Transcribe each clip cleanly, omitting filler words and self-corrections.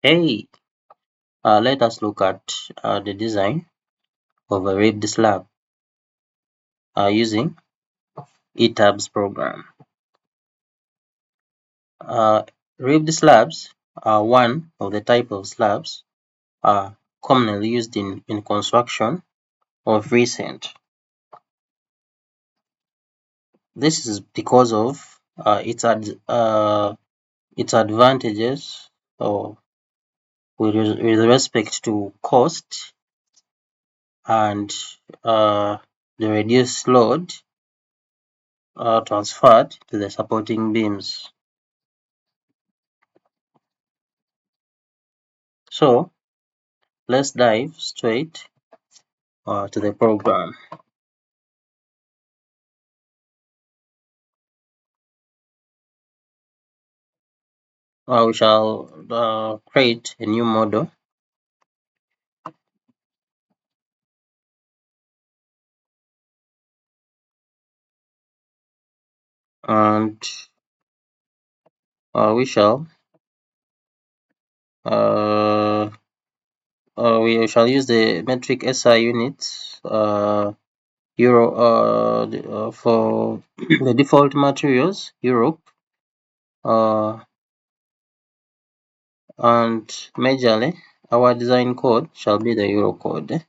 Hey, let us look at the design of a ribbed slab using ETABS program. Uh, Ribbed slabs are one of the type of slabs commonly used in construction of recent. This is because of its advantages or with respect to cost and the reduced load transferred to the supporting beams. So let's dive straight to the program. We shall create a new model and we shall we shall use the metric SI units Euro for the default materials Europe and majorly our design code shall be the Euro code.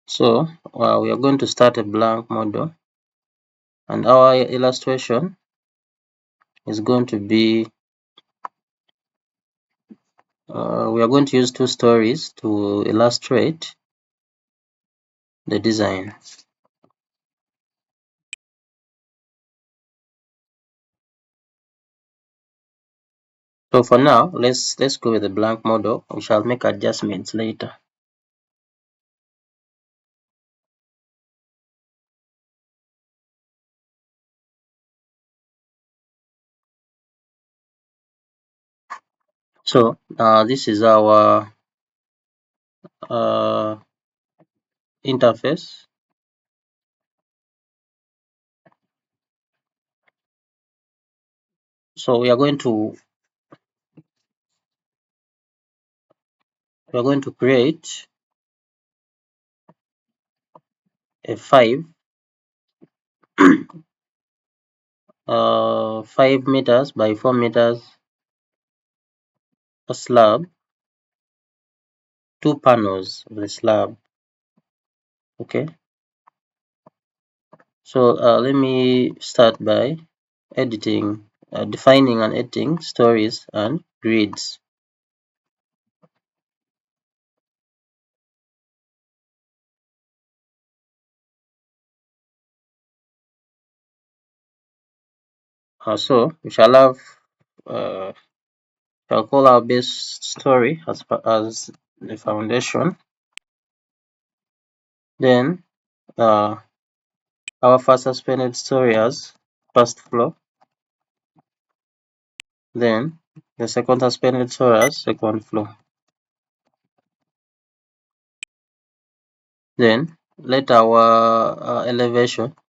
So we are going to start a blank model and our illustration is going to be we are going to use two stories to illustrate the design. So for now, let's go with the blank model. We shall make adjustments later. So this is our interface. So we are going to create a 5 meters by 4 meters slab, two panels of the slab. Okay. So let me start by defining and editing stories and grids. So we shall have shall call our base story as the foundation. Then our first suspended story as first floor. Then the second suspended story as second floor. Then let our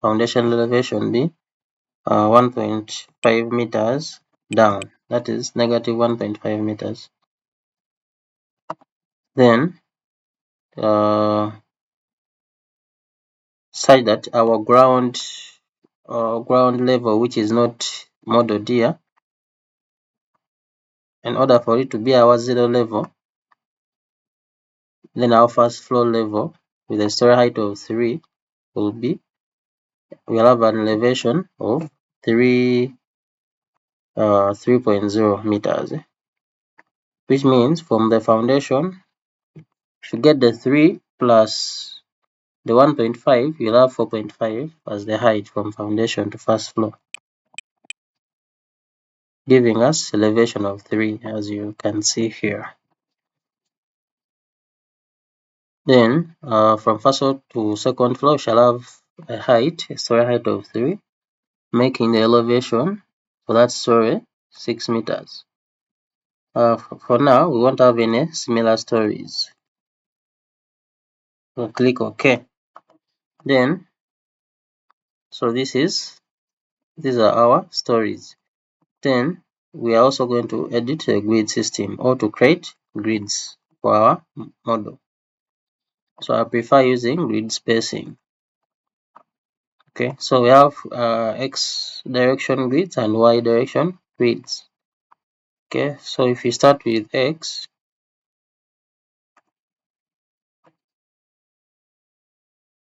foundation elevation be 1.5 meters down. That is negative 1.5 meters. Then such that our ground level, which is not modeled here, in order for it to be our zero level, then our first floor level with a story height of 3 will be, we'll have an elevation of 3.0 meters, which means from the foundation, if you get the 3 plus the 1.5, you'll have 4.5 as the height from foundation to first floor, giving us elevation of 3 as you can see here. Then from first floor to second floor, we shall have a story height of 3, making the elevation for that story 6 meters. For now, we won't have any similar stories. So click OK. Then, so this is These are our stories. Then we are also going to edit the grid system or to create grids for our model. So I prefer using grid spacing. Okay, so we have X direction grids and Y direction grids. Okay, so if you start with X,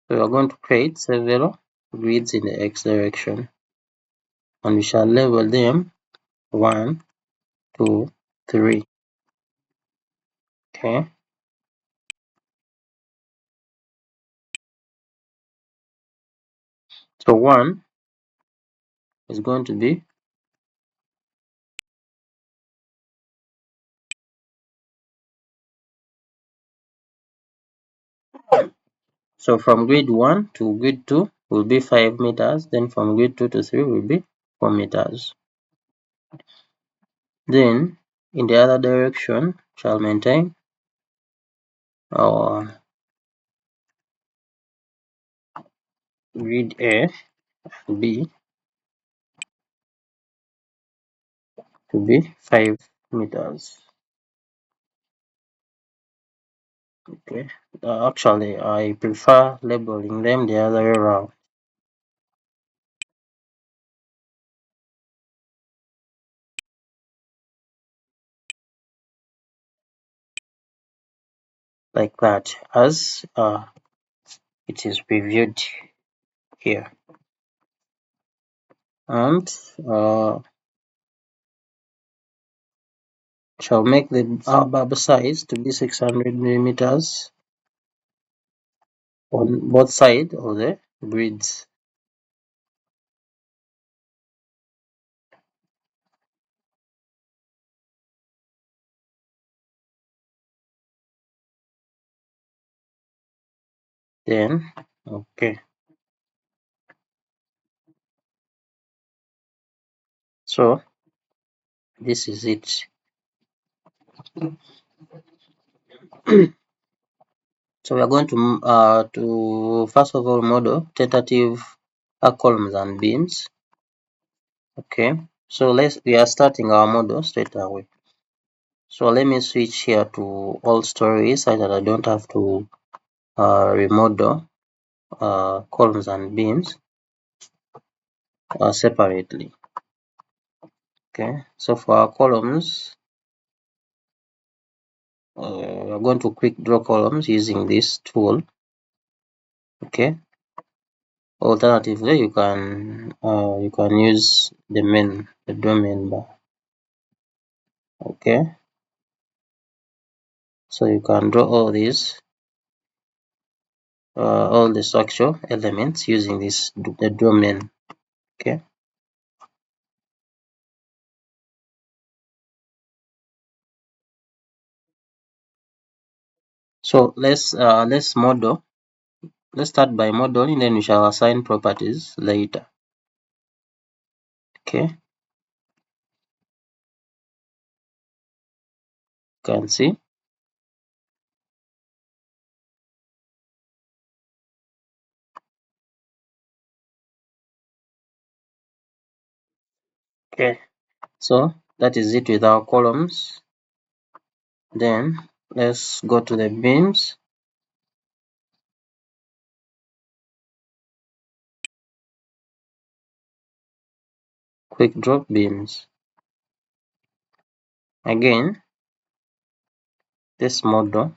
we are going to create several grids in the X direction, and we shall label them 1, 2, 3. Okay, so 1 is going to be, so from grid 1 to grid 2 will be 5 meters, then from grid 2 to 3 will be 4 meters. Then in the other direction shall maintain our grid A and B to be 5 meters. Okay, actually I prefer labeling them the other way around. Like that, as it is previewed here. And shall make the bulb size to be 600 millimeters on both sides of the grids. Then, okay, so this is it. So we are going to first of all model tentative columns and beams. Okay, so we are starting our model straight away. So let me switch here to all stories so that I don't have to remodel columns and beams separately. Okay, so for our columns, we're going to quick draw columns using this tool. Okay, alternatively you can use the domain bar. Okay, so you can draw all the structure elements using the domain. Okay, so let's model. Let's start by modeling, then we shall assign properties later. Okay, you can see. Okay, so that is it with our columns. Then let's go to the beams. Quick drop beams. Again, this model.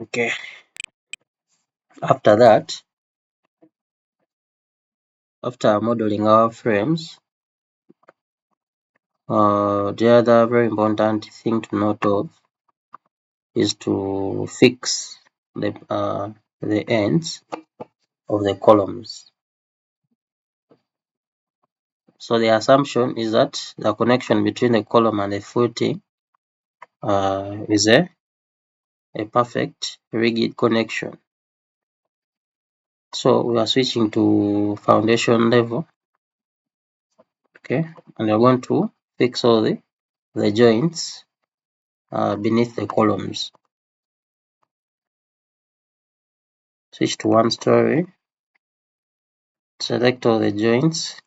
Okay, after that, after modeling our frames, the other very important thing to note of is to fix the ends of the columns. So the assumption is that the connection between the column and the footing is a perfect rigid connection. So we are switching to foundation level. Okay, and we're going to fix all the joints beneath the columns. switch to 1 story, select all the joints,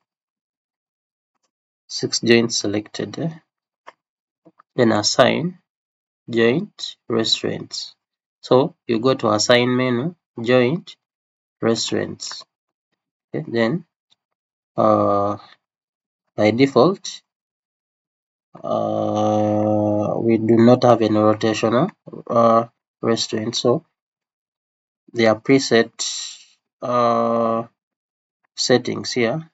6 joints selected, then assign joint restraints. So you go to assign menu, joint restraints. Okay, then by default, we do not have any rotational restraint, so there are preset settings here.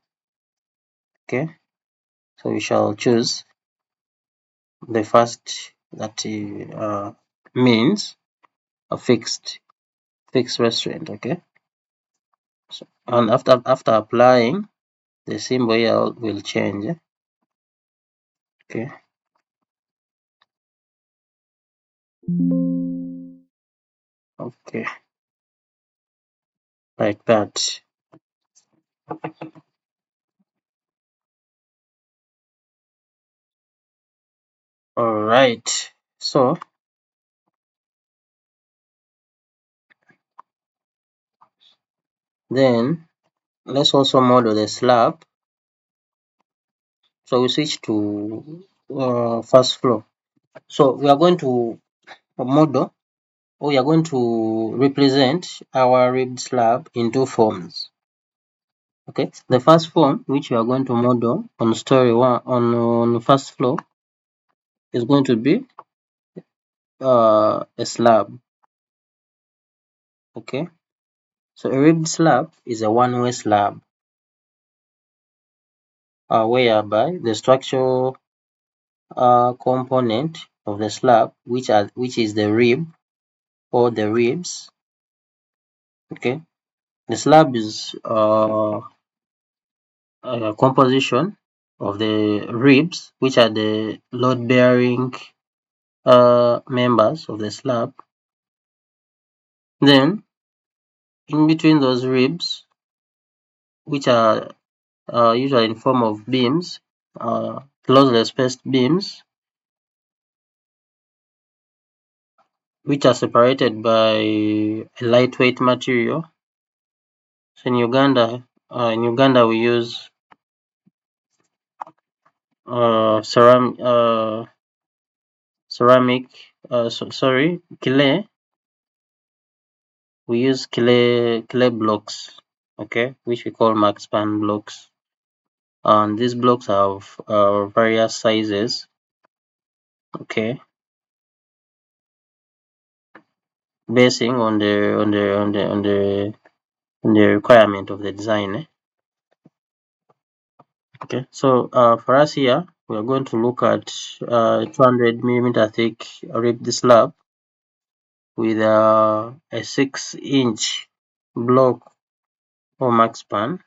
Okay, so we shall choose the first that means a fixed restraint. Okay, so, and after applying, the symbol here will change. Okay, okay, like that. All right, so then let's also model the slab. So we switch to first floor. So we are going to model, or we are going to represent our ribbed slab in 2 forms. Okay, the first form which we are going to model on story one on first floor is going to be a slab. Okay, so a ribbed slab is a one-way slab, whereby the structural component of the slab, which is the rib or the ribs. Okay, the slab is a composition of the ribs, which are the load-bearing members of the slab. Then, in between those ribs, which are usually in form of beams, closely spaced beams, which are separated by a lightweight material. So in Uganda we use clay. We use clay blocks, okay, which we call Maxpan blocks, and these blocks have various sizes, okay, basing on the requirement of the design. Okay, so for us here, we are going to look at 200mm thick ribbed slab with a 6-inch block or Maxpan.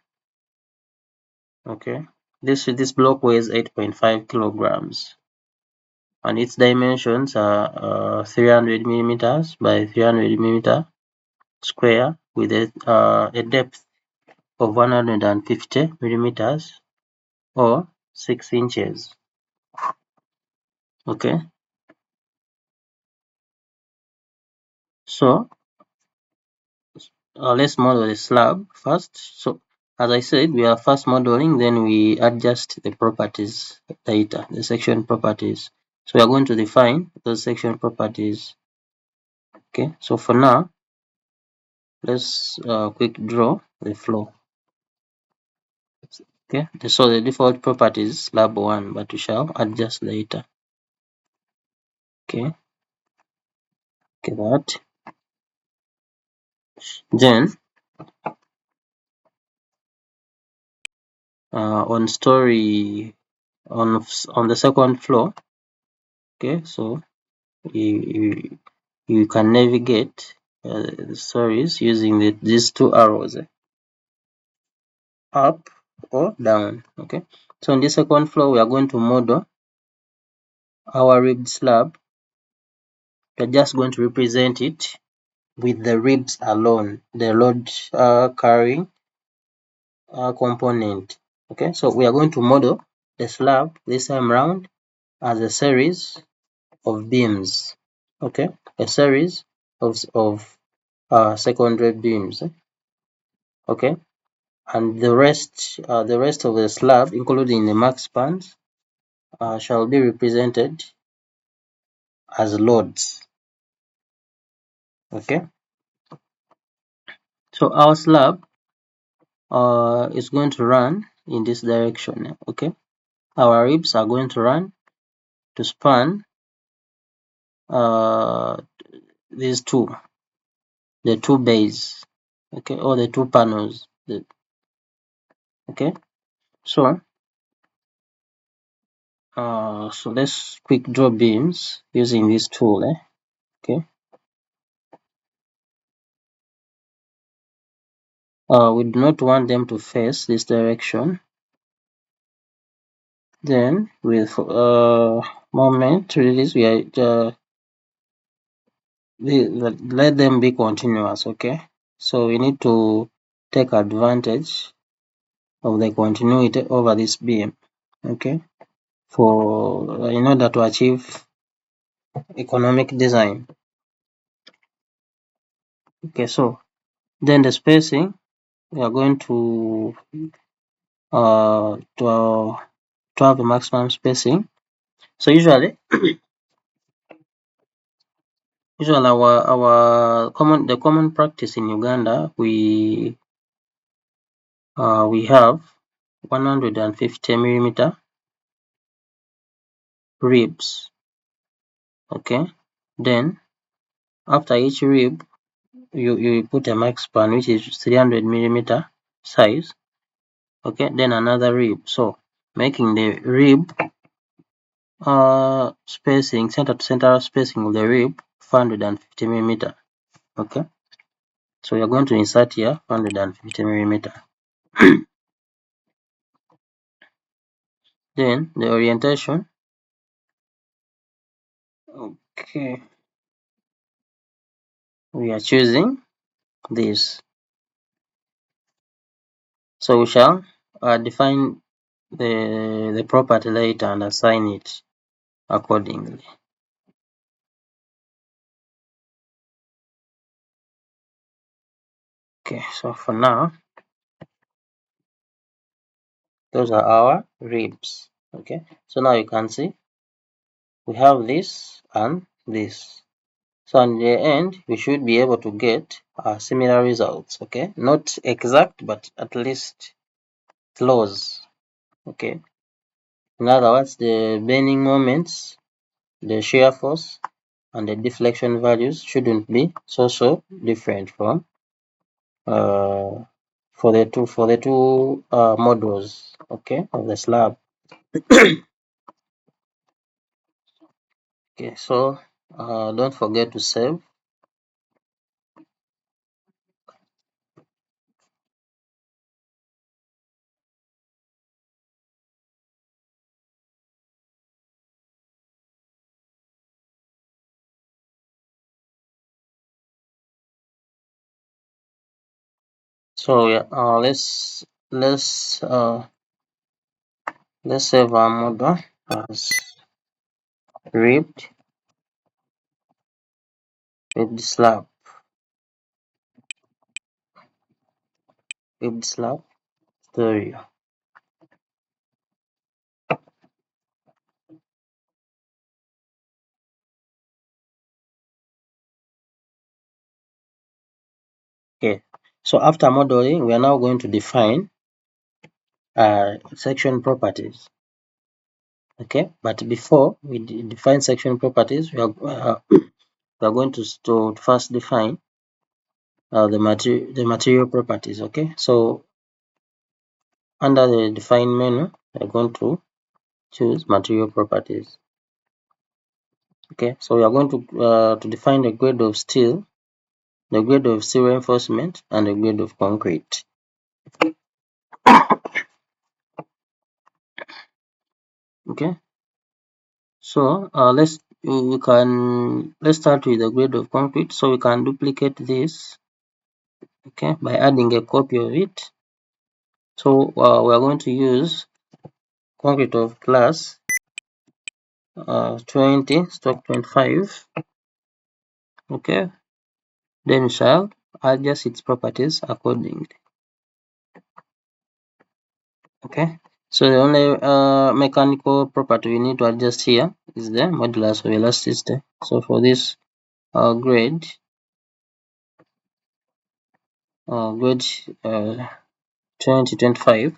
Okay, this block weighs 8.5 kilograms, and its dimensions are 300mm by 300mm square with a depth of 150mm or 6 inches. Okay, so let's model the slab first. So as I said, we are first modeling, then we adjust the properties later, the section properties. So we are going to define those section properties. Okay, so for now, let's quick draw the floor. Okay, so the default property is slab 1, but we shall adjust later. Okay, that. Then on story on the second floor. Okay, so you can navigate the stories using these 2 arrows, up or down. Okay, so on the second floor we are going to model our ribbed slab. We're just going to represent it with the ribs alone, the load carrying component. Okay, so we are going to model the slab this time round as a series of beams. Okay, a series of secondary beams. Okay, and the rest of the slab, including the max spans, shall be represented as loads. Okay, so our slab is going to run in this direction. Okay, our ribs are going to run to span these the two bays, okay, or the two panels. Okay, so let's quick draw beams using this tool. Okay, we do not want them to face this direction. Then with moment release, we are let them be continuous. Okay, so we need to take advantage of the continuity over this beam. Okay, for in order to achieve economic design. Okay, so then the spacing, we are going to uh to, to have a maximum spacing. So usually our common practice in Uganda, we have 150 millimeter ribs. Okay, then after each rib you put a max span which is 300 millimeter size. Okay, then another rib, so making the rib spacing, center to center spacing of the rib 450 millimeter. Okay, so you're going to insert here 450 millimeter. Then the orientation. Okay, we are choosing this. So we shall define the property later and assign it accordingly. Okay, so for now, those are our ribs. Okay, so now you can see we have this and this. So in the end, we should be able to get similar results. Okay, not exact, but at least close. Okay, in other words, the bending moments, the shear force, and the deflection values shouldn't be so different from for the two models, okay, of the slab. Okay, so don't forget to save. So yeah, let's save our model as ribbed slab, ribbed slab stereo. Okay, so after modeling, we are now going to define section properties. Okay, but before we define section properties, we are going to first define the material properties. Okay, so under the define menu, we are going to choose material properties. Okay, so we are going to define the grade of steel, the grade of steel reinforcement, and the grade of concrete. Okay, so let's start with the grade of concrete. So we can duplicate this, okay, by adding a copy of it. So we are going to use concrete of class 20/25. Okay, then we shall adjust its properties accordingly. Okay, so the only mechanical property we need to adjust here is the modulus of elasticity. So for this grade 2025,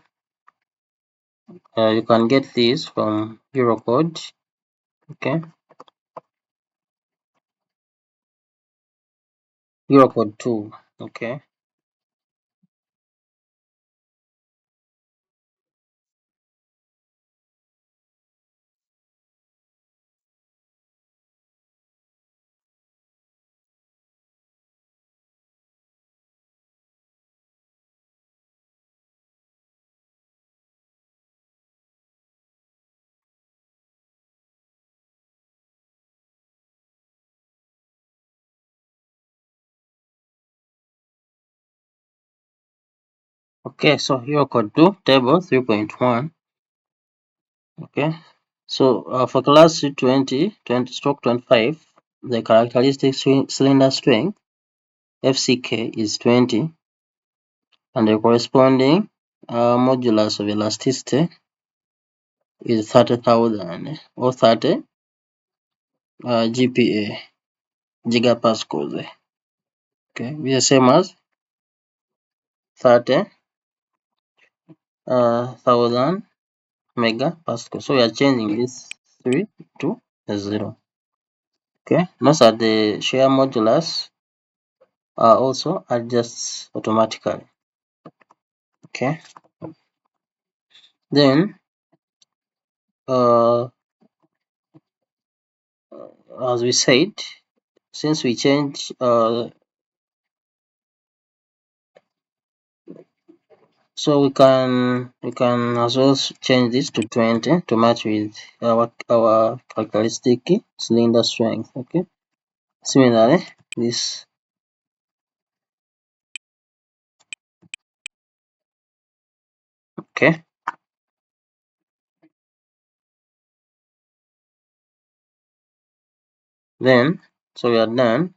you can get this from Eurocode. Okay, Eurocode 2. Okay, okay, so Eurocode 2 table 3.1. Okay, so for class 20/25, the characteristic cylinder strength FCK is 20, and the corresponding modulus of elasticity is 30,000 or 30 GPa, gigapascals. Okay, be the same as 30,000 megapascals. So we are changing this 3 to a 0. Okay, note that the shear modulus also adjusts automatically. Okay, then uh, as we said, since we change so we can as well change this to 20 to match with our characteristic cylinder strength. Okay, similarly this. Okay, then so we are done.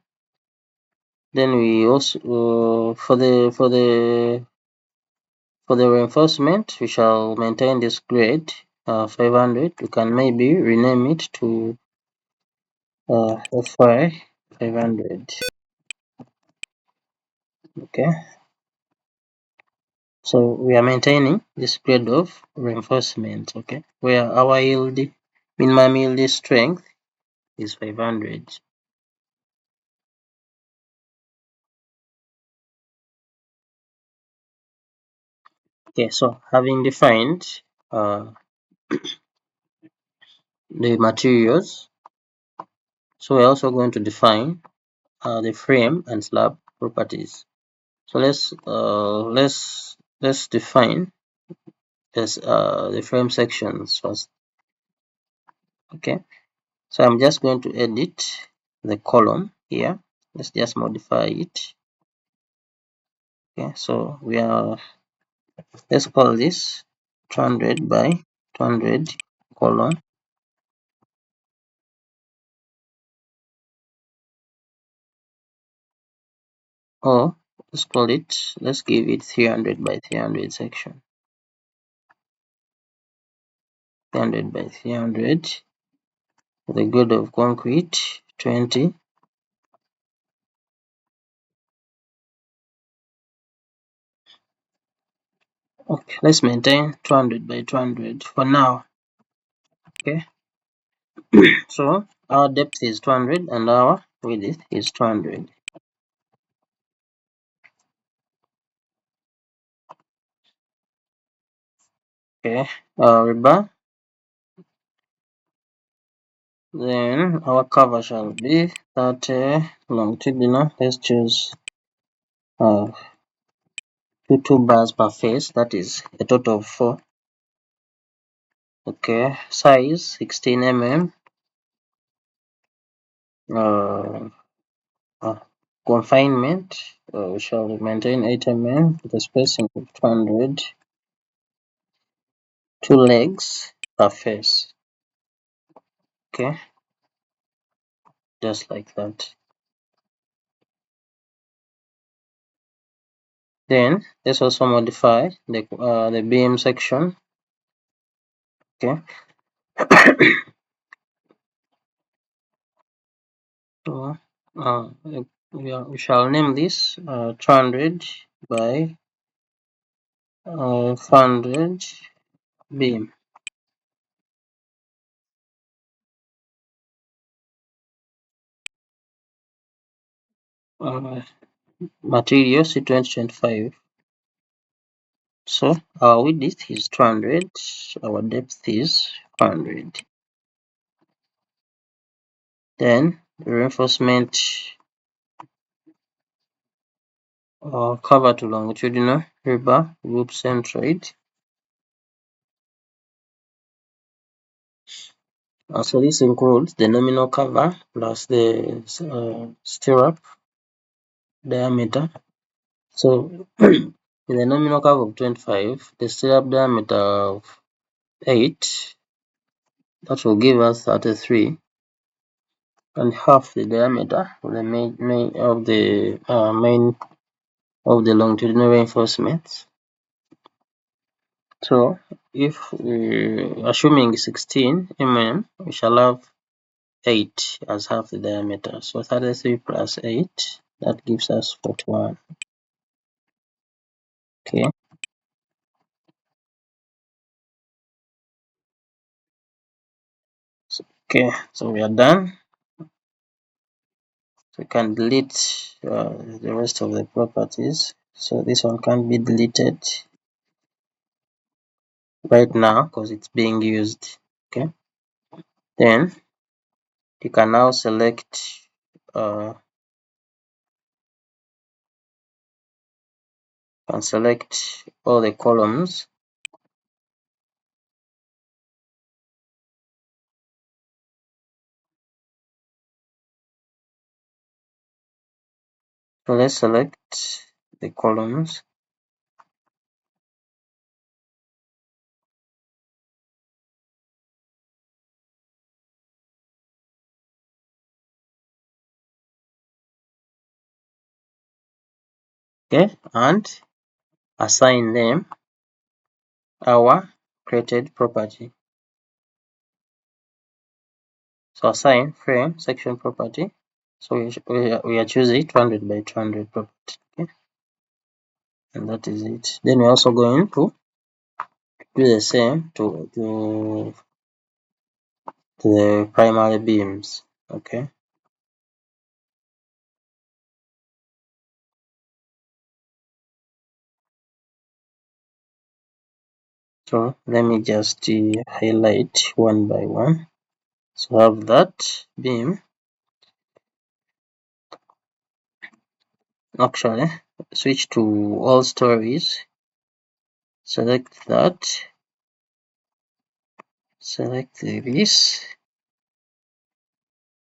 Then we also for the reinforcement, we shall maintain this grade 500. We can maybe rename it to FY 500. Okay, so we are maintaining this grade of reinforcement. Okay, where our minimum yield strength is 500. Okay, so having defined the materials, so we're also going to define the frame and slab properties. So let's define this the frame sections first. Okay, so I'm just going to edit the column here. Let's just modify it. Okay, so let's call this 200 by 200 column, or let's give it 300 by 300 section. 300 by 300, the grade of concrete 20. Okay, let's maintain 200 by 200 for now. Okay, so our depth is 200 and our width is 200. Okay, rebar. Then our cover shall be 30 longitudinal. Let's choose 2 bars per face, that is a total of 4. Okay, size 16 mm. Confinement, we shall maintain 8 mm with a spacing of 200. 2 legs per face. Okay, just like that. Then let's also modify the beam section. Okay. So we shall name this 200 by 400 beam. Material C2025. So our width is 200, our depth is 400. Then the reinforcement cover to longitudinal rebar group centroid. So this includes the nominal cover plus the stirrup diameter. So in the nominal cover of 25, the stirrup diameter of 8, that will give us 33, and half the diameter of the main of the longitudinal reinforcements. So if assuming 16 mm, we shall have 8 as half the diameter. So 33 plus 8, that gives us 41. Okay. Okay, so we are done. So we can delete the rest of the properties. So this one can't be deleted right now because it's being used. Okay. Then you can now select all the columns. So let's select the columns. Okay, and assign them our created property. So assign frame section property. So we are choosing 200 by 200 property. Okay, and that is it. Then we're also going to do the same to the primary beams. Okay. So let me just highlight one by one. So I have that beam. Actually, switch to all stories. Select that. Select this.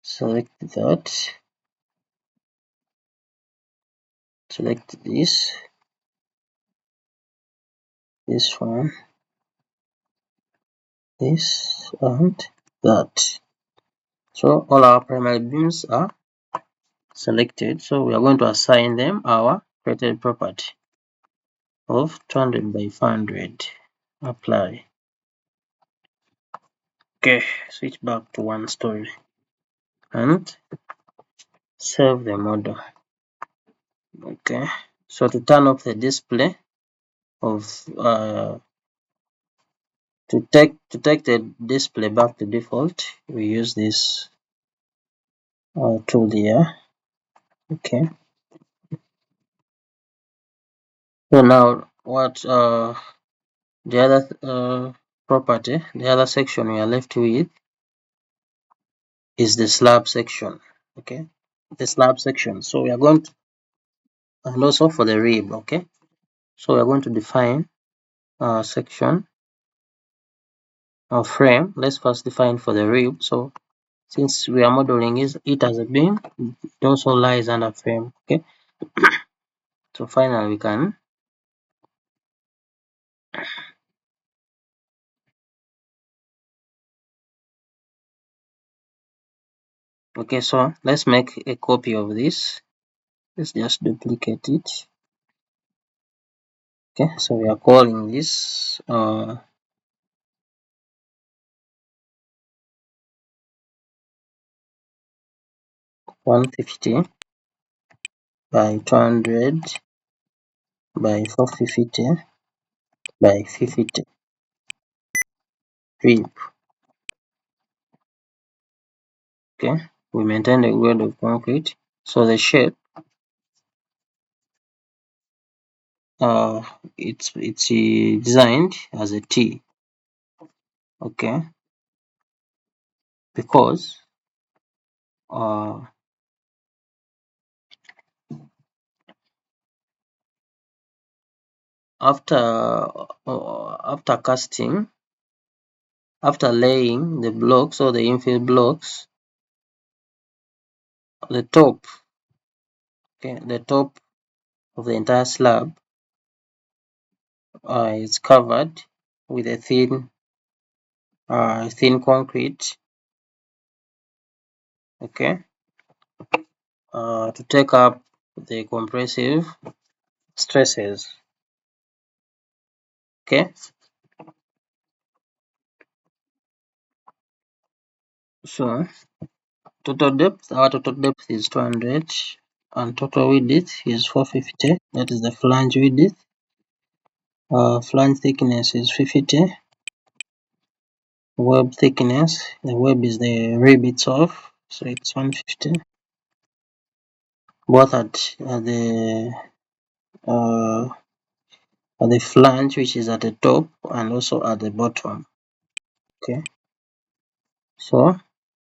Select that. Select this. This one. This and that. So all our primary beams are selected. So we are going to assign them our created property of 200 by 400. Apply. Okay, switch back to one story and save the model. Okay, so to turn off the display of to take the display back to default, we use this tool here. Okay, so now what the other property, the other section we are left with is the slab section. Okay, the slab section. So we are going to, and also for the rib. Okay, so we are going to define a section of frame. Let's first define for the rib. So since we are modeling it as a beam, it also lies under frame. Okay, so finally we can okay, so let's make a copy of this. Let's just duplicate it. Okay, so we are calling this 150 by 200 by 450 by 50 rib. Okay, we maintain the grade of concrete. So the shape, uh, it's designed as a T. Okay, because uh, after casting, after laying the blocks or the infill blocks, the top, okay, the top of the entire slab is covered with a thin concrete, okay, to take up the compressive stresses. Okay, so our total depth is 200 and total width is 450. That is the flange width. Flange thickness is 50. Web thickness, the web is the rib itself, so it's 150. Both uh, at the flange, which is at the top, and also at the bottom. Okay, so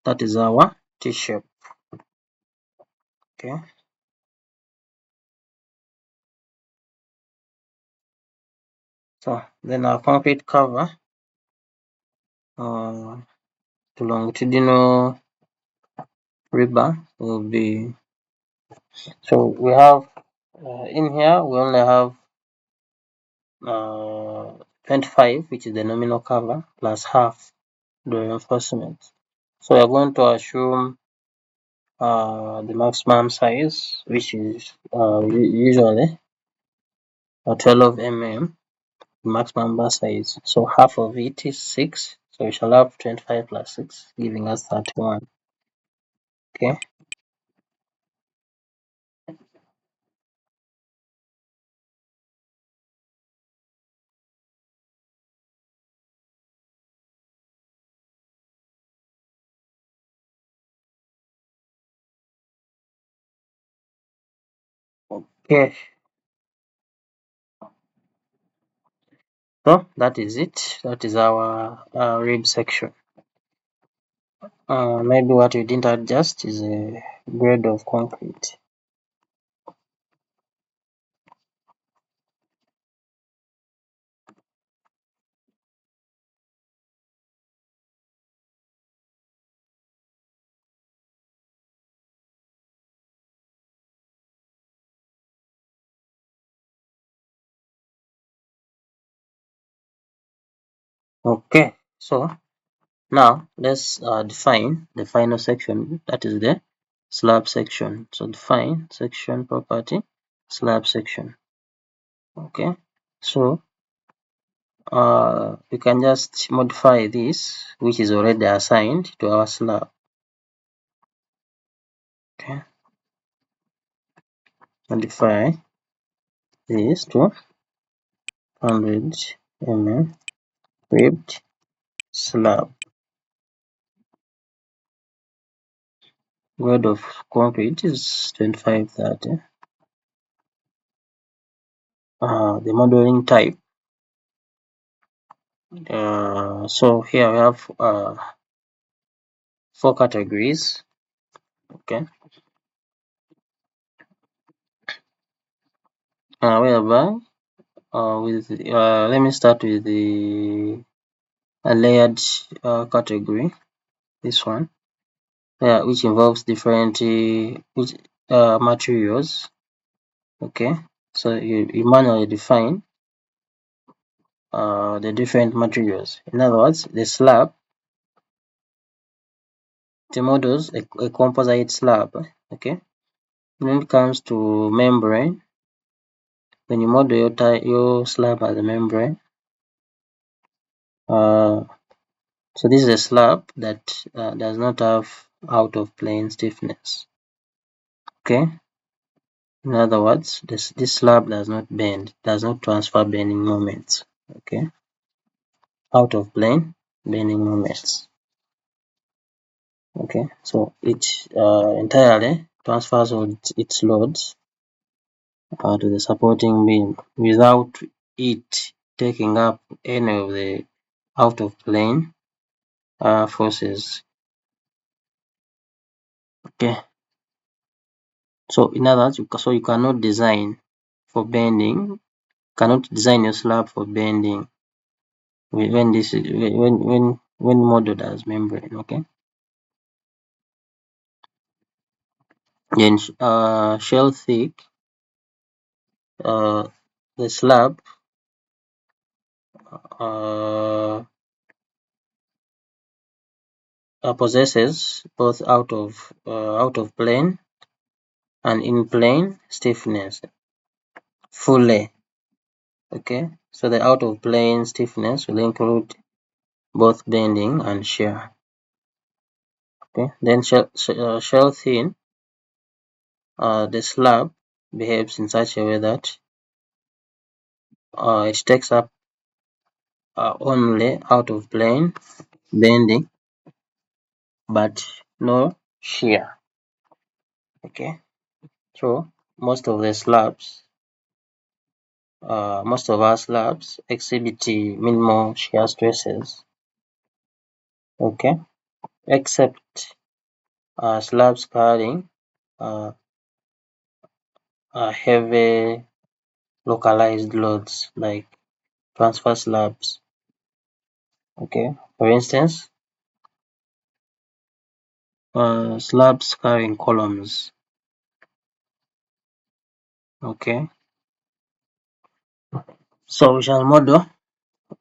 that is our T shape. Okay, so then our concrete cover, the longitudinal rebar will be, so we have in here we only have 25, which is the nominal cover, plus half the reinforcement. So we are going to assume the maximum size, which is usually 12 mm maximum bar size. So half of it is 6. So we shall have 25 plus 6, giving us 31. Okay. Okay. So that is it. That is our rib section. Maybe what we didn't adjust is a grade of concrete. Okay. So now let's define the final section, that is the slab section. So define section property, slab section. Okay. So we can just modify this, which is already assigned to our slab. Okay. Modify this to 100 mm ribbed slab. Grade of concrete is 2530. The modeling type. So here we have 4 categories. Okay. Whereby let me start with the layered category. This one, which involves different materials. Okay, so you manually define the different materials. In other words, the slab, the models a composite slab. Okay, when it comes to membrane, when you model your slab as a membrane, so this is a slab that does not have out of plane stiffness. Okay. In other words, this slab does not bend, does not transfer bending moments. Okay. Out of plane bending moments. Okay. So it entirely transfers all its loads to the supporting beam without it taking up any of the out of plane forces. Okay. So in other words, you cannot design for bending, cannot design your slab for bending when this is when modeled as membrane. Okay. Then shell thick, uh, the slab uh, possesses both out of plane and in plane stiffness fully. Okay, so the out of plane stiffness will include both bending and shear. Okay, then shell thin, the slab behaves in such a way that it takes up only out of plane bending but no shear. Okay, so most of our slabs exhibit minimal shear stresses. Okay, except slab scarring, heavy localized loads like transfer slabs. Okay, for instance, slabs carrying columns. Okay, so we shall model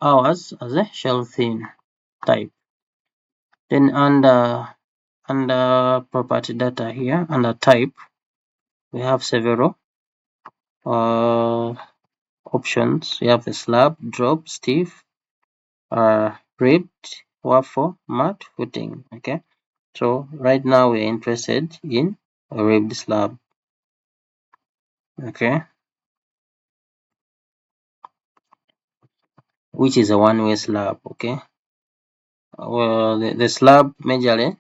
ours as a shell thin type. Then under property data here, under type, we have several options. We have the slab, drop, stiff, ribbed, waffle, mat, footing. Okay, so right now we're interested in a ribbed slab. Okay, which is a one-way slab. Okay, well, the slab majorly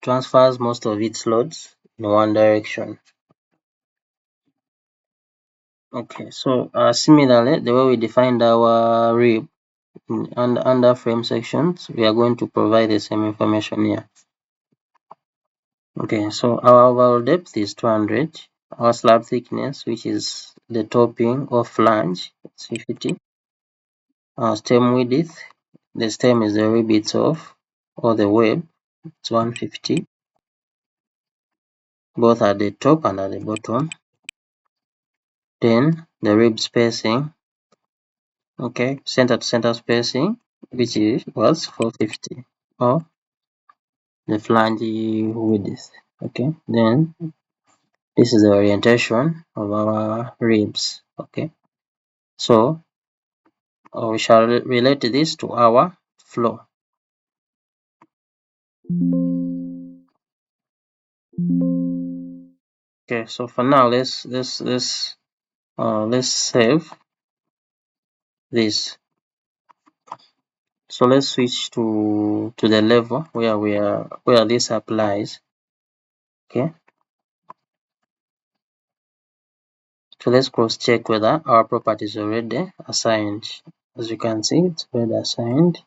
transfers most of its loads in one direction. Okay, so similarly, the way we defined our rib under frame sections, we are going to provide the same information here. Okay, so our overall depth is 200. Our slab thickness, which is the topping or flange, is 50. Our stem width, the stem is the rib itself or the web, it's 150. Both at the top and at the bottom. Then the rib spacing, okay, center to center spacing, which was 450, or the flange width. Okay, then this is the orientation of our ribs. Okay, so we shall relate this to our flow. Okay, so for now let's save this. So let's switch to the level where this applies. Okay, so let's cross check whether our property is already assigned. As you can see, it's already assigned.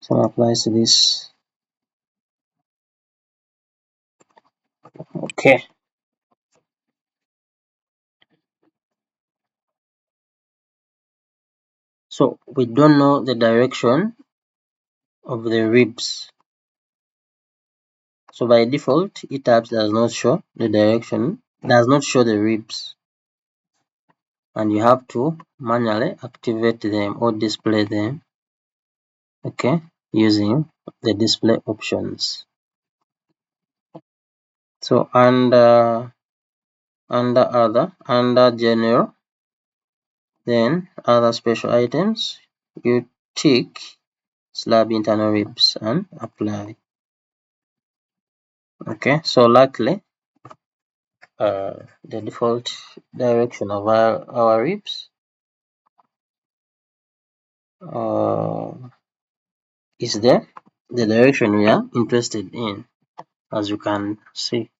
So applies to this. Okay, so we don't know the direction of the ribs. So by default, ETABS does not show the direction, does not show the ribs, and you have to manually activate them or display them. Okay, using the display options. So under general, then other special items, you tick slab internal ribs and apply. Okay, so luckily the default direction of our ribs is there, the direction we are interested in, as you can see.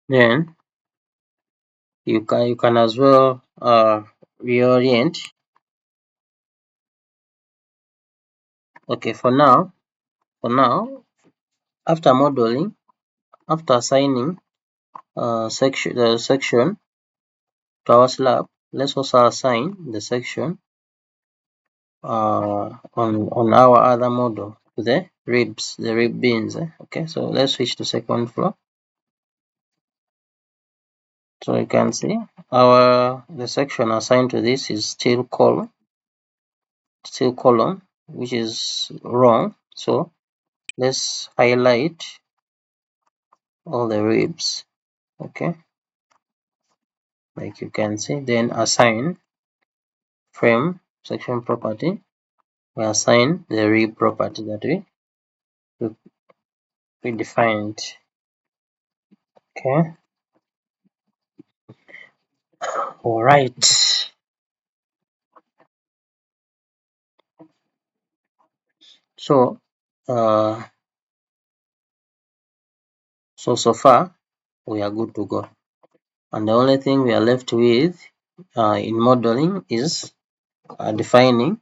Then you can as well reorient. Okay, for now, after modeling, after assigning the section to our slab, let's also assign the section on our other model to the ribs, the rib beams. Okay, so let's switch to second floor. So you can see the section assigned to this is still column, which is wrong. So let's highlight all the ribs. Okay, like you can see, then assign frame section property. We assign the rib property that we defined. Okay, all right. So so far we are good to go, and the only thing we are left with in modeling is defining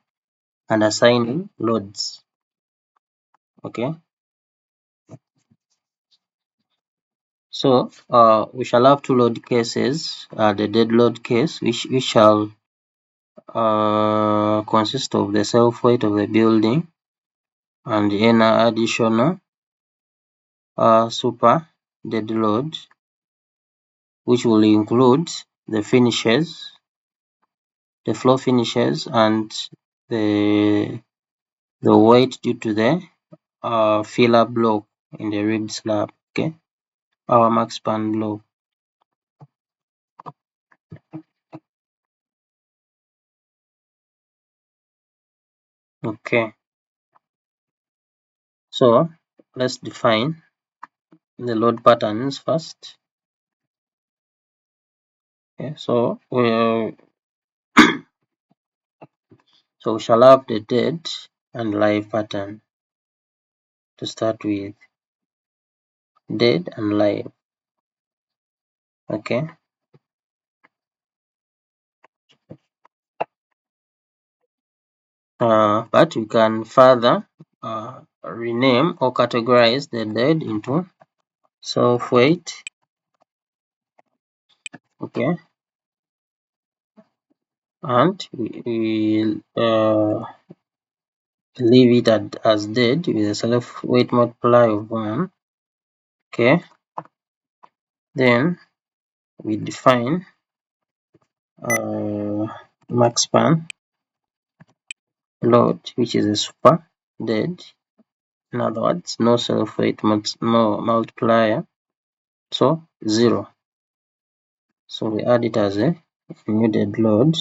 and assigning loads. Okay, so we shall have two load cases, the dead load case, which shall consist of the self weight of the building and any additional super dead load, which will include the finishes, the floor finishes, and the weight due to the filler block in the rib slab. Okay, our max span block. Okay, so let's define the load patterns first. Okay, so we shall have the dead and live pattern to start with. Dead and live. Okay, but you can further rename or categorize the dead into self weight. Okay, and we leave it as dead with a self weight multiplier of 1. Okay, then we define max span load, which is a super dead. In other words, no self weight multiplier, so 0. So we add it as a new dead load.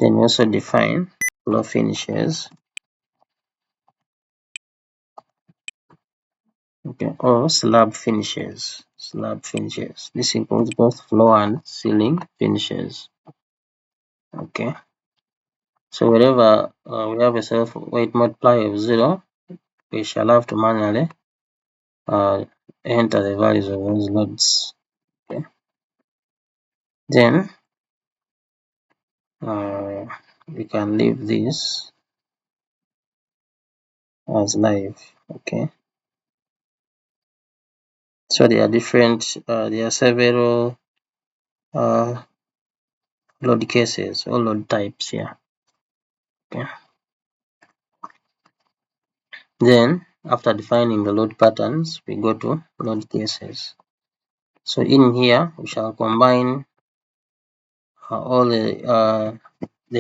Then we also define floor finishes. Okay, or slab finishes. This includes both floor and ceiling finishes. Okay, so wherever we have a self weight multiplier of 0, we shall have to manually enter the values of those loads. Okay, then we can leave this as live. Okay, so there are different there are several load cases or load types here. Okay. Then after defining the load patterns, we go to load cases. So in here we shall combine all the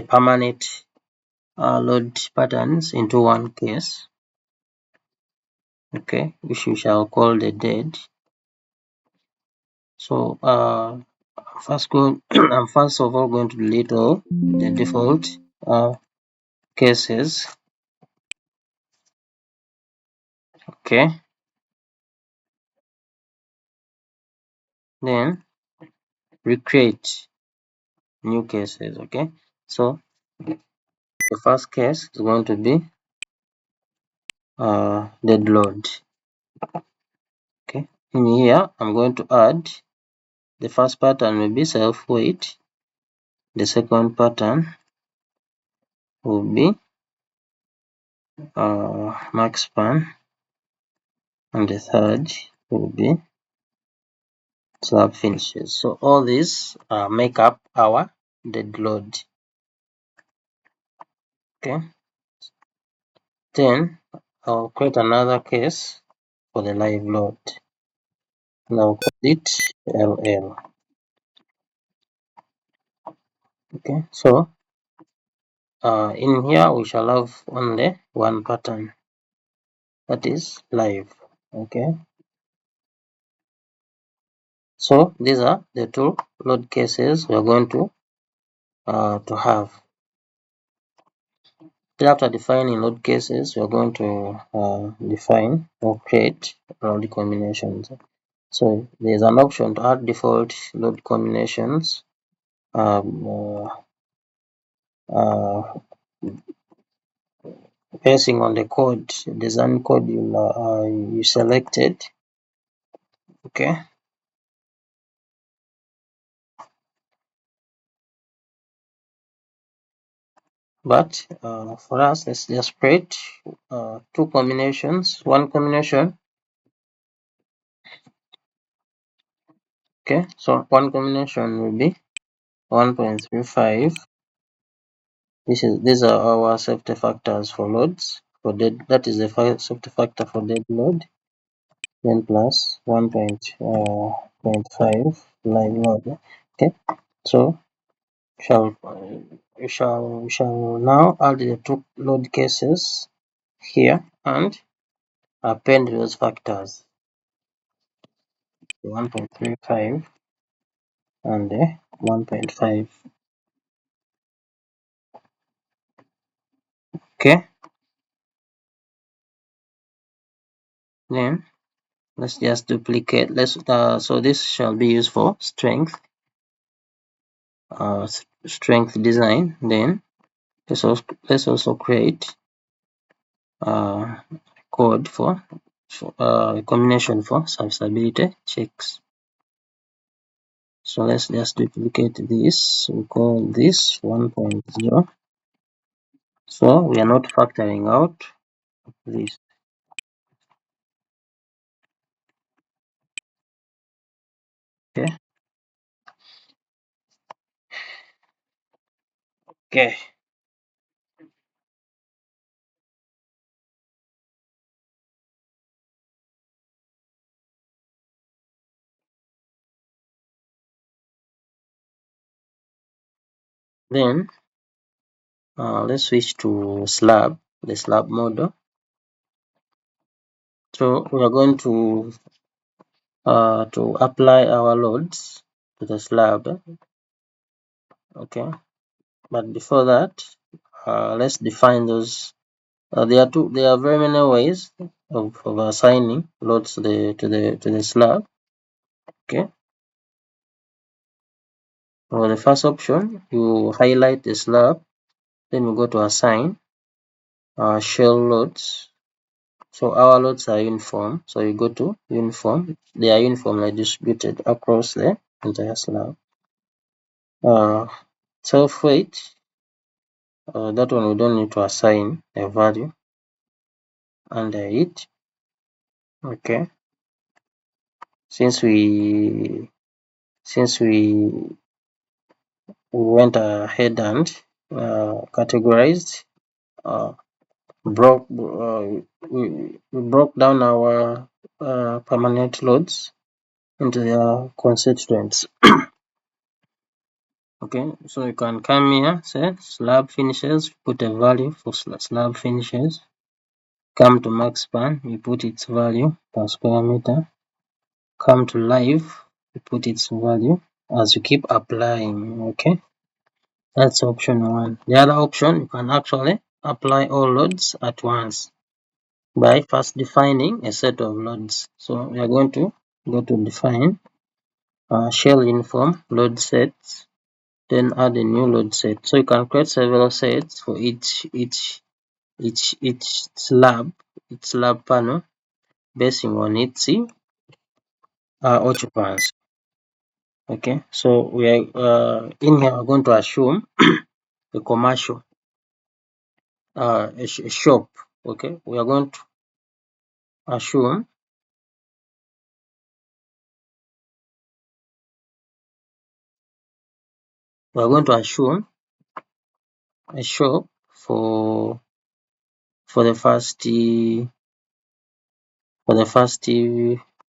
permanent load patterns into one case, okay, which we shall call the dead. So I'm first of all going to delete all the default cases. Okay, then recreate new cases. Okay, so the first case is going to be dead load. Okay, in here I'm going to add the first pattern will be self weight, the second pattern will be max span, and the third will be slab finishes. So all these make up our dead load. Okay, then I'll create another case for the live load, and I'll call it LL. Okay, so in here we shall have only one pattern, that is live. Okay, so these are the two load cases we are going to have. After defining load cases, we are going to define or create load combinations. So there is an option to add default load combinations uh, basing on the code, design code you selected. Okay. But for us, let's just create two combinations. One combination. Okay. So one combination will be 1.35. These are our safety factors for loads for dead. That is the safety factor for dead load. Then plus 1.5 live load. Okay. So we shall now add the two load cases here and append those factors, 1.35 and 1.5. Okay, then let's just duplicate. So this shall be used for strength design. Then let's also create code for combination for serviceability checks. So let's just duplicate this. We call this 1.0. So we are not factoring out this. Okay. Okay. Then let's switch to slab, the slab model. So we are going to apply our loads to the slab. Okay. But before that, let's define those. There are very many ways of assigning loads to the slab. Okay. For the first option, you highlight the slab, then you go to assign shell loads. So our loads are uniform. So you go to uniform. They are uniformly distributed across the entire slab. Self weight. That one we don't need to assign a value under it. Okay. Since we we went ahead and categorized, uh, we broke down our permanent loads into their constituents. Okay, so you can come here, say slab finishes, put a value for slab finishes. Come to max span, you put its value per square meter. Come to live, you put its value as you keep applying. Okay, that's option 1. The other option, you can actually apply all loads at once by first defining a set of loads. So we are going to go to define shell inform load sets, then add a new load set. So you can create several sets for each slab panel basing on its occupants. Okay, so we are in here we're going to assume a commercial a shop. Okay, we are going to assume a shop for the first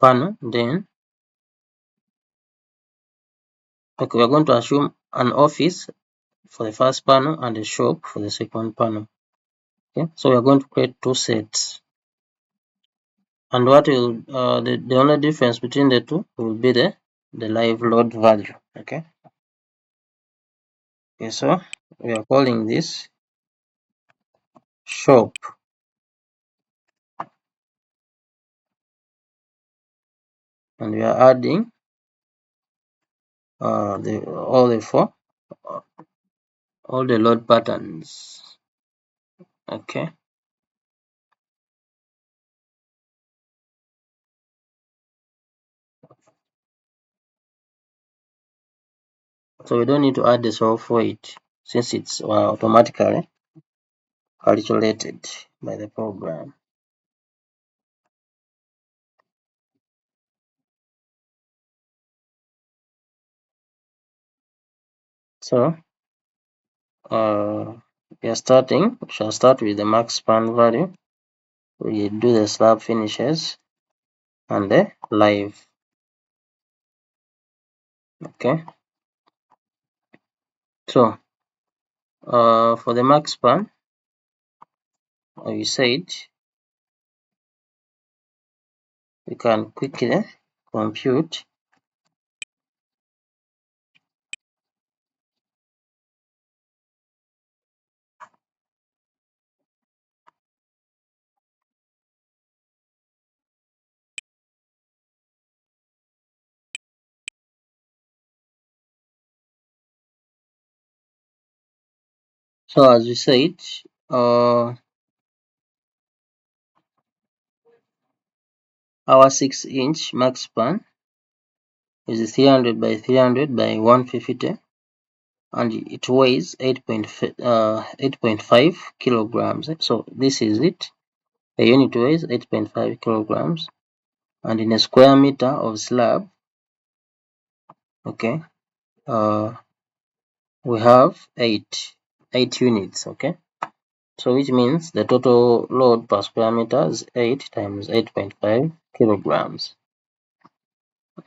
panel. Then okay, we are going to assume an office for the first panel and a shop for the second panel. Okay, so we are going to create two sets, and what will the only difference between the two will be the live load value. Okay, so we are calling this shop, and we are adding all the load patterns. Okay, so we don't need to add the self weight since it's automatically calculated by the program. So we shall start with the max span value. We do the slab finishes and the live. Okay, so for the max span, we said we can quickly compute so as we said, our 6-inch max span is 300 by 300 by 150, and it weighs 8.5 kilograms. So this is it. The unit weighs 8.5 kilograms, and in a square meter of slab, okay, we have 8 units. Okay, so which means the total load per square meter is 8 times 8.5 kilograms.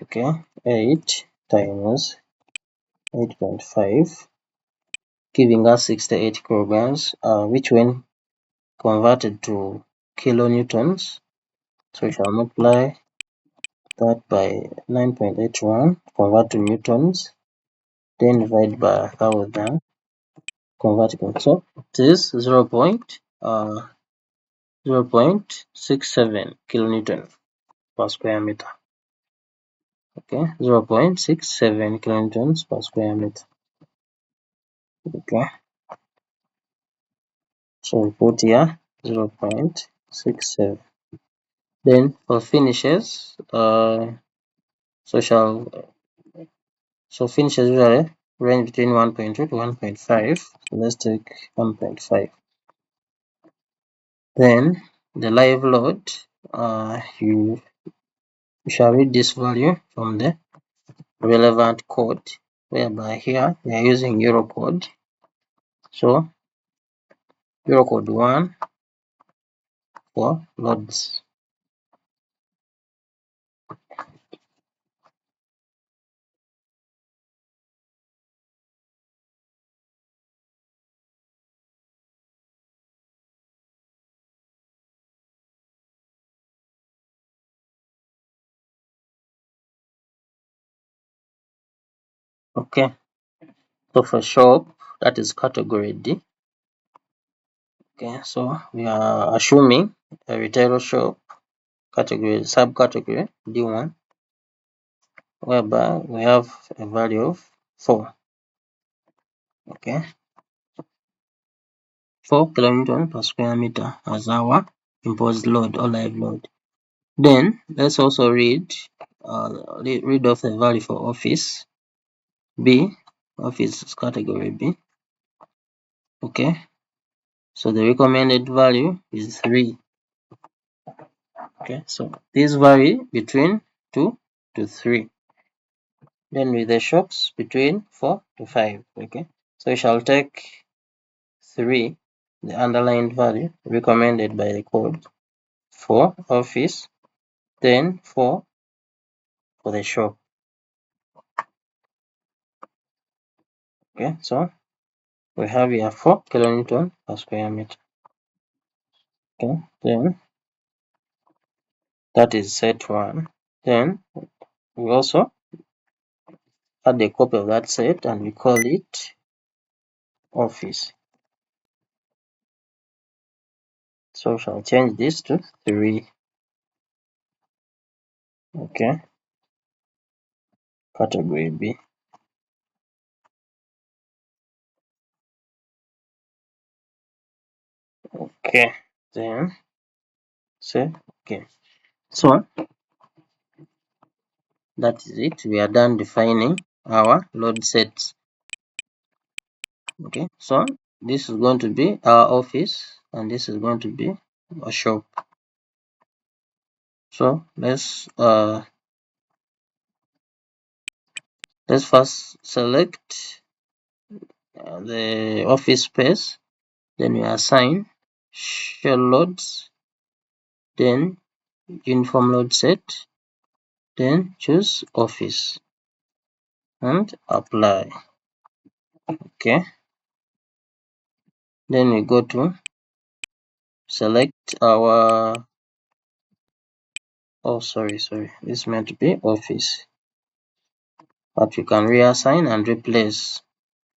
Okay, 8 times 8.5, giving us 68 kilograms, which when converted to kilonewtons, so we shall multiply that by 9.81, convert to newtons, then divide by 1000, convert it. So it is 0.67 kilonewton per square meter. Okay, 0.67 kilonewtons per square meter. Okay, so we put here 0.67. Then for finishes, finishes usually range between 1.2 to 1.5. So let's take 1.5. Then the live load, you shall read this value from the relevant code. whereby here we are using Eurocode. So Eurocode 1 for loads. Okay, so for shop, that is category D. Okay, so we are assuming a retail shop category, subcategory D1, whereby we have a value of 4. Okay, 4 kilonewton per square meter as our imposed load or live load. Then let's also read off the value for office B. Office is category B. Okay, so the recommended value is 3. Okay, so these vary between 2 to 3. Then with the shops between 4 to 5. Okay, so we shall take 3, the underlined value recommended by the code, for office, then 4 for the shop. Okay, so we have here 4 kilonewton per square meter. Okay, then that is set 1. Then we also add a copy of that set and we call it office. So we shall change this to 3. Okay, category B. Okay, then say okay. So that is it. We are done defining our load sets. Okay, so this is going to be our office and this is going to be a shop. So let's first select the office space, then we assign shell loads, then uniform load set, then choose office and apply. Okay, then we go to select our this meant to be office, but you can reassign and replace.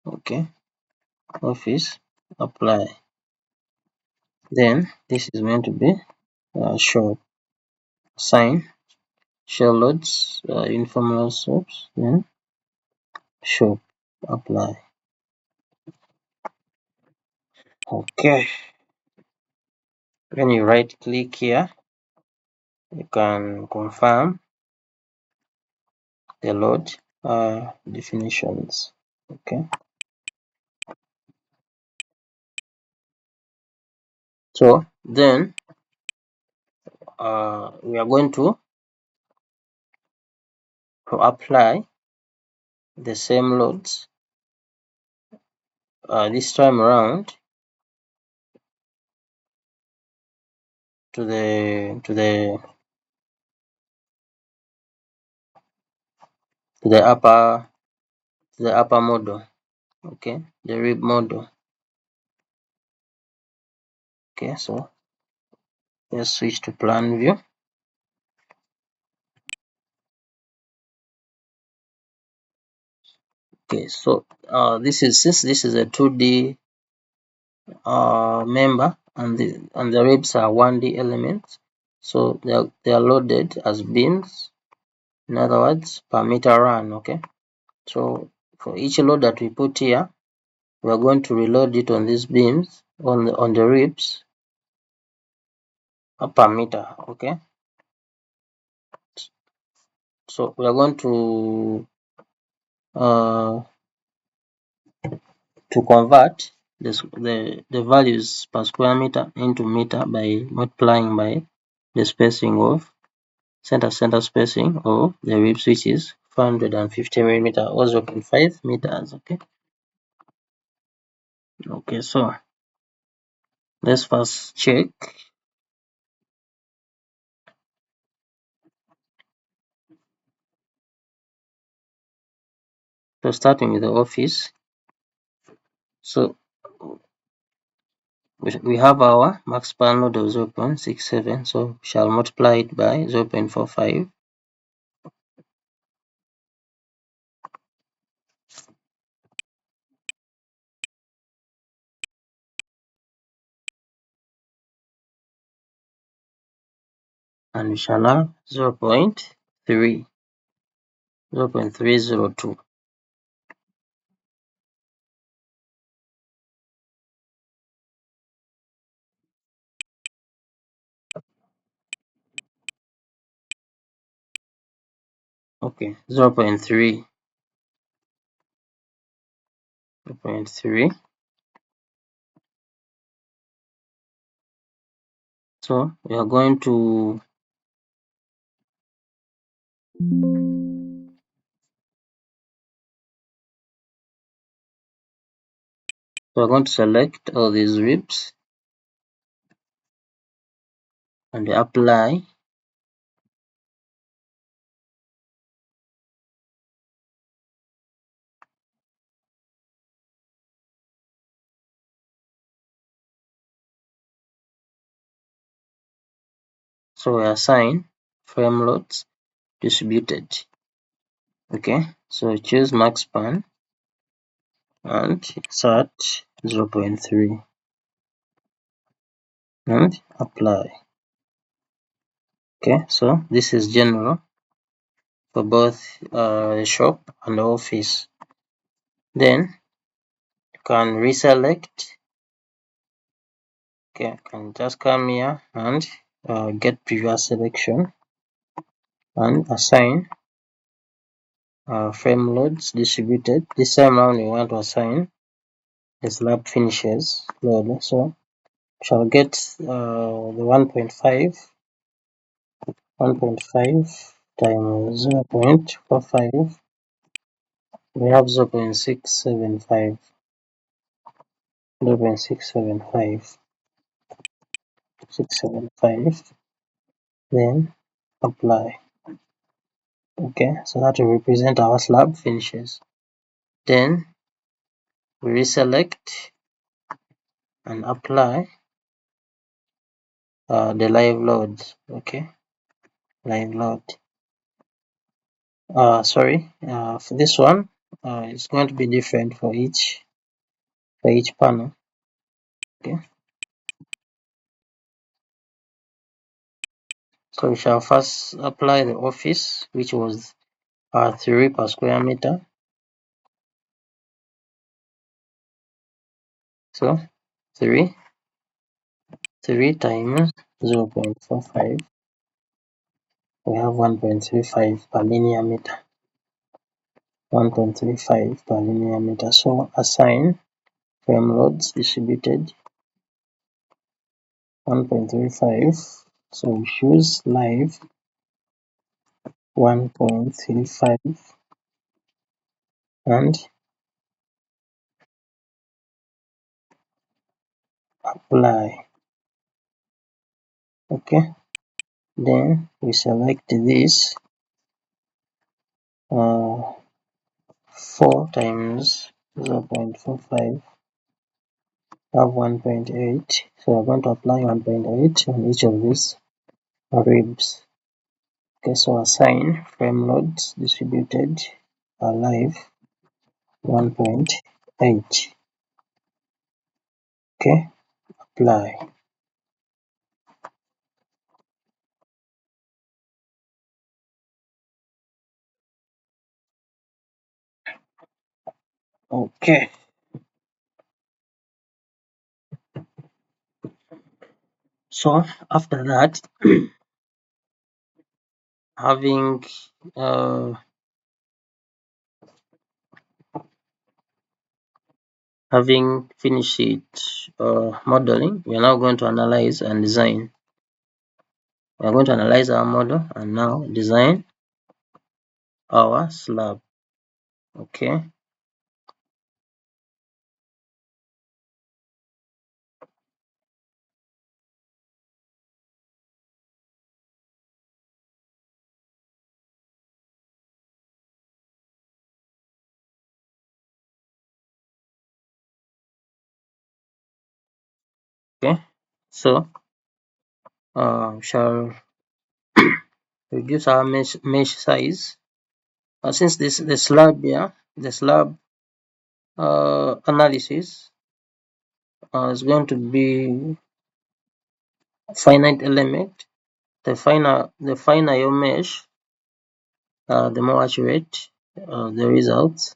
Okay, office, apply. Then this is meant to be shop, assign shell loads, uniform load soaps, then shop, apply. Okay, when you right click here, you can confirm the load definitions. Okay, so then we are going to apply the same loads this time around to the upper model. Okay, the rib model. Okay, so let's switch to plan view. Okay, so since this is a 2D member and the ribs are 1D elements, so they are loaded as beams. In other words, per meter run. Okay, so for each load that we put here, we are going to reload it on these beams on the ribs per meter. Okay, so we are going to convert the values per square meter into meter by multiplying by the spacing of center spacing of the ribs, which is 450 millimeter or 0.5 meters. Okay, so let's first check. So starting with the office, so we have our max span load of 0.67, so shall multiply it by 0.45. And we shall have 0.302. Okay, 0.3. So we are going to select all these ribs and apply. So we assign frame loads distributed. Okay, so choose max span and insert 0.3 and apply. Okay, so this is general for both shop and office. Then you can reselect. Okay, I can just come here and get previous selection and assign frame loads distributed. This time around we want to assign the slab finishes load. So shall get the 1.5 times 0.45. We have 0.675. Then apply. Okay, so that will represent our slab finishes. Then we reselect and apply the live load. Okay, live load. For this one, it's going to be different for each panel. Okay, so we shall first apply the office, which was 3 per square meter. So 3 times 0.45, we have 1.35 per linear meter. 1.35 per linear meter. So assign frame loads distributed 1.35. So we choose live 1.35 and apply. Okay, then we select this 4 times 0.45, have 1.8. So we're going to apply 1.8 on each of these ribs. Okay, so assign frame loads distributed live 1.8. Okay, apply. Okay, so after that, having uh, finished it modeling, we are now going to analyze and design. We are going to analyze our model and now design our slab. Okay. Okay. So shall reduce our mesh size. Since this the slab here, the slab analysis is going to be finite element. The finer your mesh, the more accurate the results.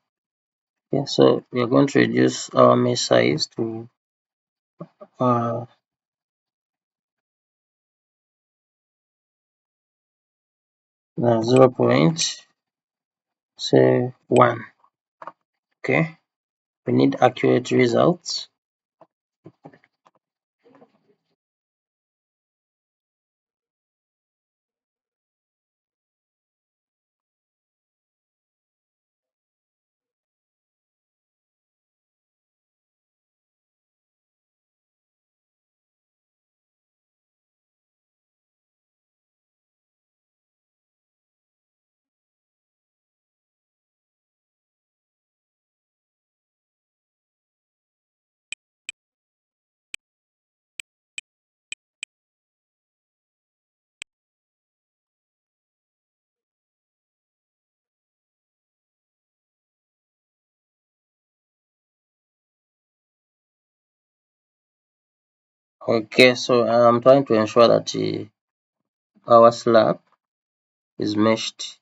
Okay, so we are going to reduce our mesh size to uh, 0 point say 1. Okay, we need accurate results. Okay, so I'm trying to ensure that our slab is meshed.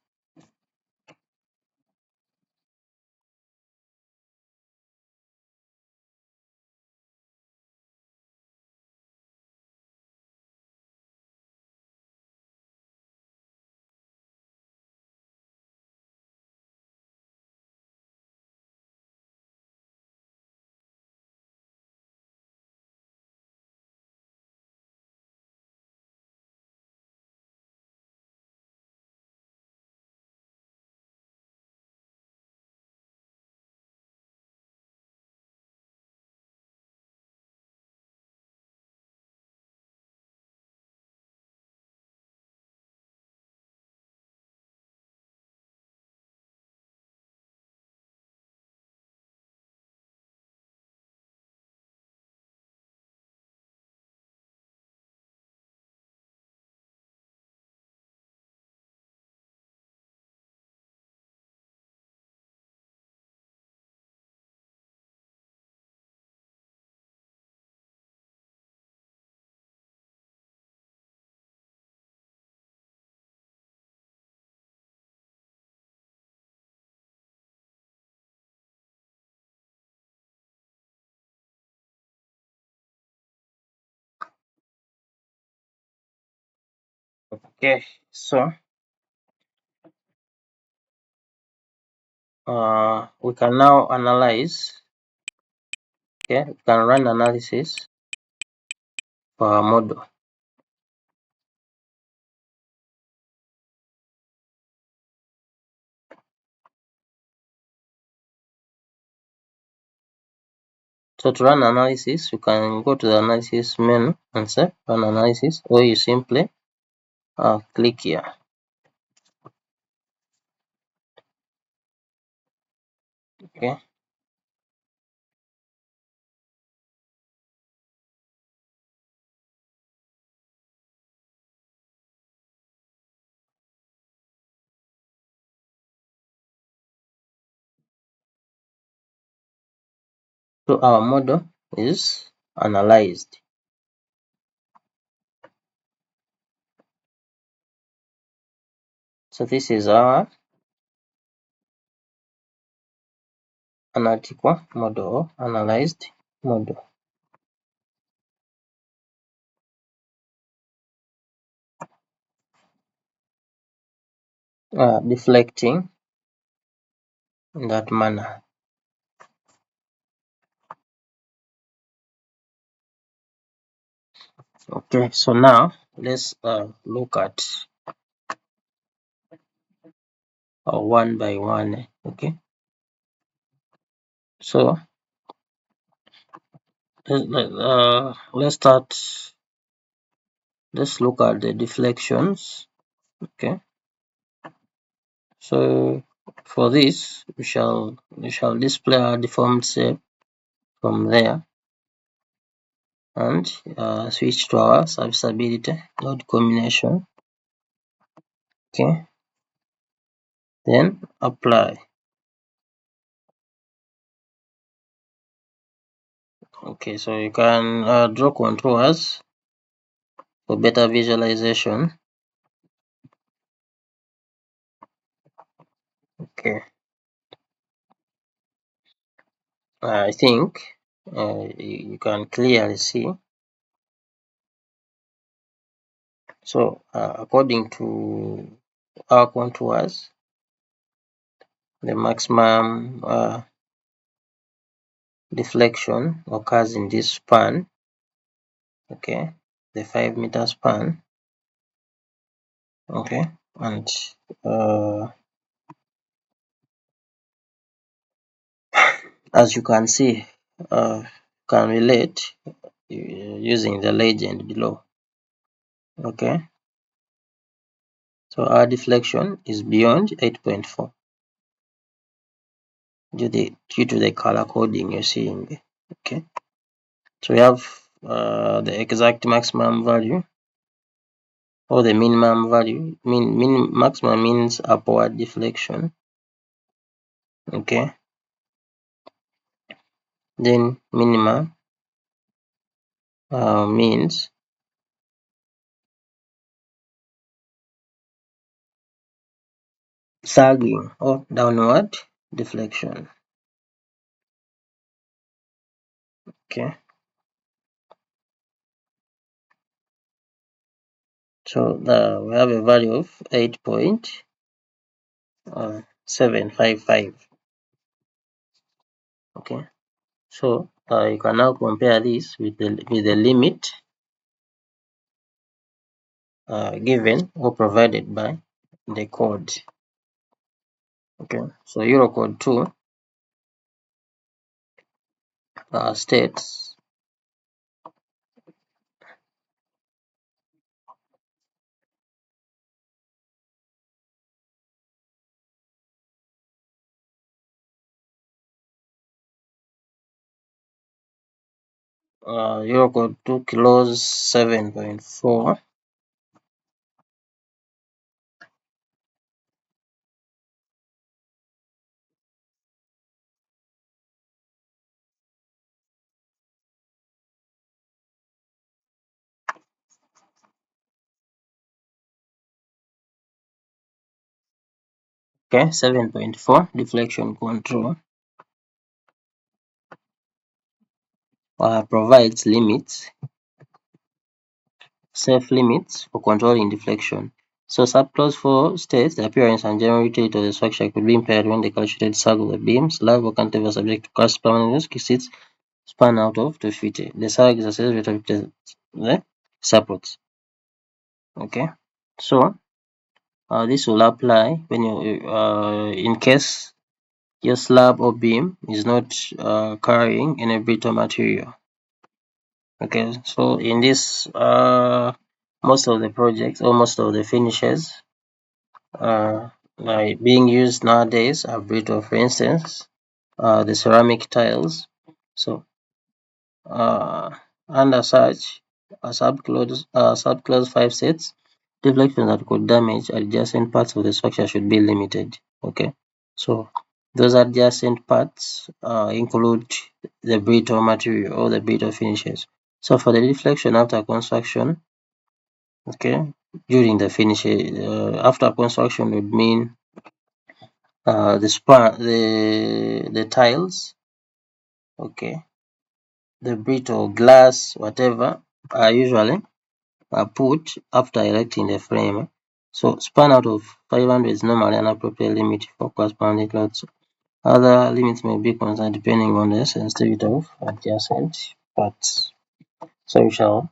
Okay, so we can now analyze. Okay, we can run analysis for our model. So to run analysis, you can go to the analysis menu and say run analysis, or you simply click here. Okay. So our model is analyzed. So this is our analytical model or analyzed model. Deflecting in that manner. Okay, so now let's look at or 1 by 1. Okay, so let's start. Let's look at the deflections. Okay, so for this we shall display our deformed shape from there and switch to our serviceability node combination. Okay, then apply. Okay, so you can draw contours for better visualization. Okay, I think you can clearly see. So according to our contours, the maximum deflection occurs in this span. Okay, the 5-meter span. Okay, and as you can see, can relate using the legend below. Okay, so our deflection is beyond 8.4 due to the color coding you're seeing. Okay, so we have the exact maximum value or the minimum value. Maximum means upward deflection. Okay, then minimum means sagging or downward deflection. Okay, so we have a value of 8.755. Okay, so you can now compare this with the limit given or provided by the code. Okay, so Eurocode 2 states Eurocode 2 clause 7.4 okay 7.4 deflection control provides safe limits for controlling deflection. So subclause 4 states the appearance and general utility of the structure could be impaired when the calculated sag of the beam, slab, or cantilever subject to cast permanent risk span out of 250. The sag is associated with the supports. Okay, so this will apply when you in case your slab or beam is not carrying any brittle material. Okay, so in this most of the projects or most of the finishes like being used nowadays are brittle. For instance, the ceramic tiles. So under such subclause 5 sets, deflections that could damage adjacent parts of the structure should be limited. Okay, so those adjacent parts include the brittle material or the brittle finishes. So for the deflection after construction, okay, during the finish, after construction would mean the tiles, okay, the brittle glass, whatever, are usually put after erecting the frame. So span out of 500 is normally an appropriate limit for corresponding loads. Other limits may be considered depending on the sensitivity of adjacent parts. So we shall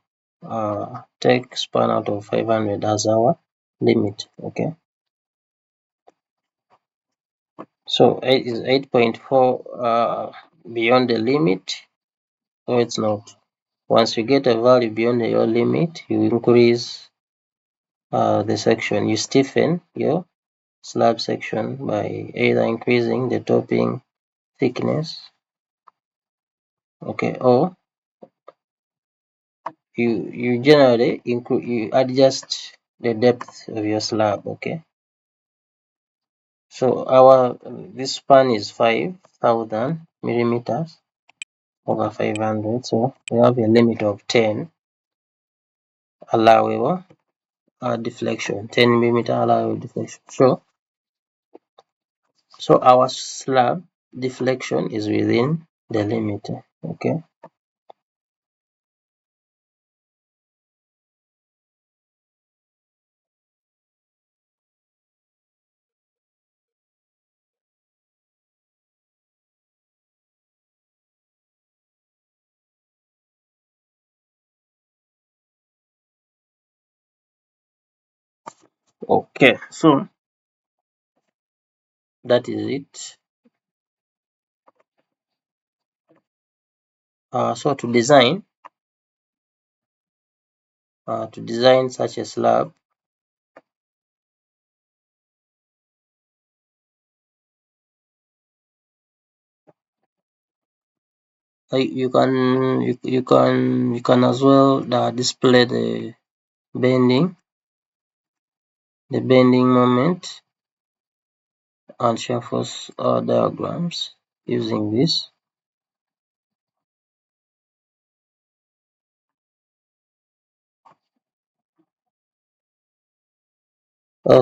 take span out of 500 as our limit. Okay. So 8 is 8.4 beyond the limit, or it's not. Once you get a value beyond your limit, you increase the section. You stiffen your slab section by either increasing the topping thickness, okay, or you generally you adjust the depth of your slab, okay. So this span is 5,000 millimeters over 500, so we have a limit of 10 allowable deflection, 10 millimeter allowable deflection. So our slab deflection is within the limit, okay. Okay, so that is it. So to design such a slab, you can as well display the bending moment and shear force diagrams using this.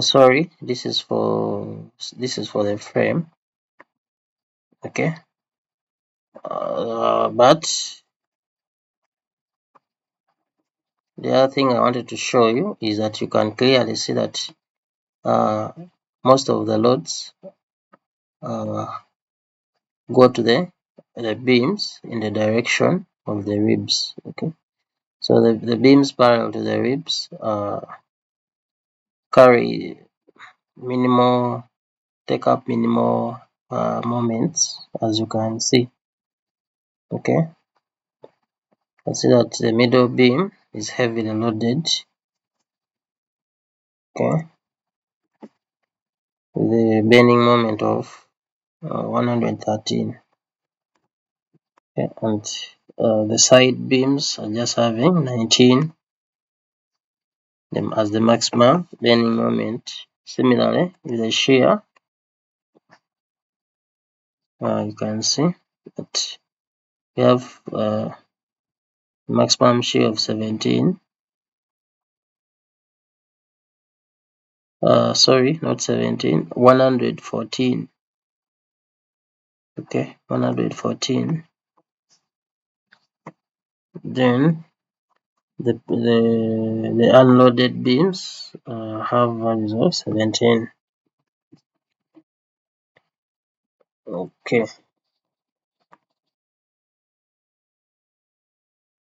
Sorry, this is for the frame, okay. But the other thing I wanted to show you is that you can clearly see that most of the loads go to the beams in the direction of the ribs, okay. So the beams parallel to the ribs carry minimal take up minimal moments, as you can see, okay. See that the middle beam is heavily loaded, okay, with a bending moment of 113, okay, and the side beams are just having 19 them as the maximum bending moment. Similarly, with the shear, you can see that we have maximum shear of 17. Sorry, not 17, 114. Okay, 114. Then the unloaded beams have values of 17. Okay,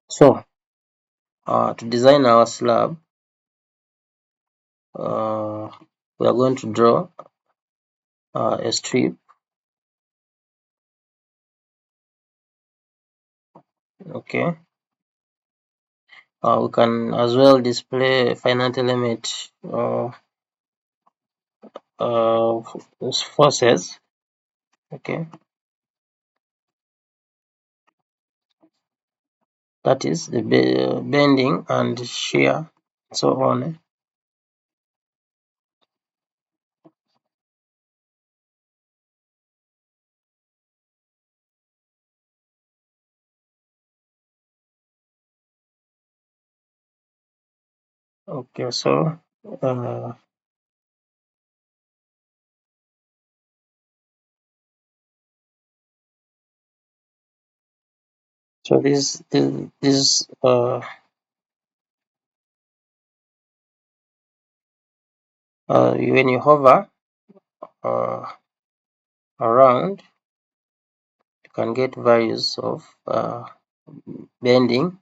so to design our slab, we are going to draw a strip, okay. We can as well display a finite element forces, okay, that is the bending and shear, so on. Okay, so uh, this when you hover uh, around, you can get values of bending,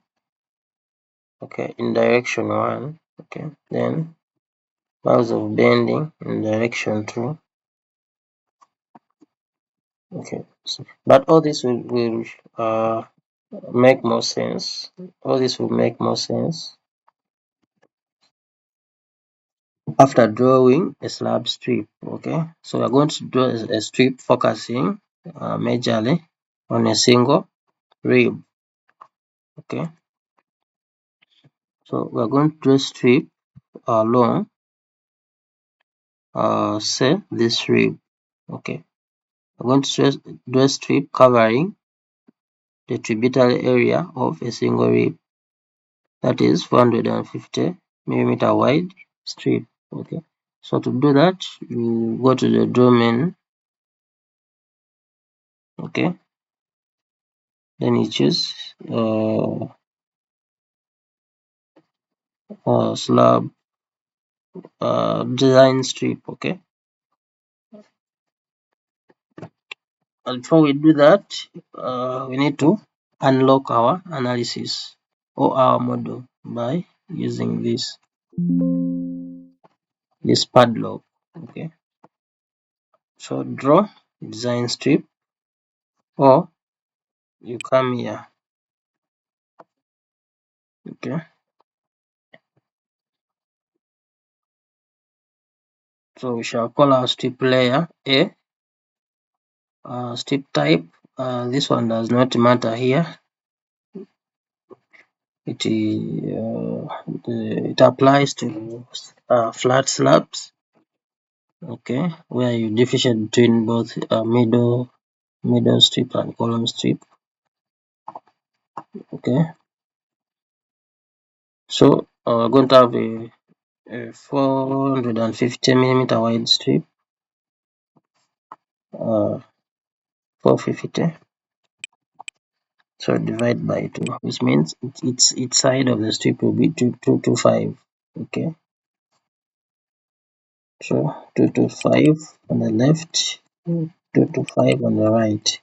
okay, in direction 1, okay, then values of bending in direction 2, Okay, so, but all this will make more sense. All this will make more sense after drawing a slab strip. Okay, so we're going to draw a strip focusing majorly on a single rib. Okay, so we're going to draw a strip along say this rib. Okay, we're going to draw a strip covering the tributary area of a single rib, that is 450 millimeter wide strip. Okay, so to do that, you go to the draw menu. Okay, then you choose slab design strip. Okay, and before we do that, we need to unlock our analysis or our model by using this padlock. Okay, so draw design strip, or you come here. Okay, so we shall call our strip layer A. Strip type, this one does not matter here. It applies to flat slabs. Okay, where you differentiate between both middle strip and column strip. Okay, so we're going to have a 450 millimeter wide strip. 450. So divide by 2, which means its side of the strip will be 225. Okay, so 225 on the left, 225 on the right,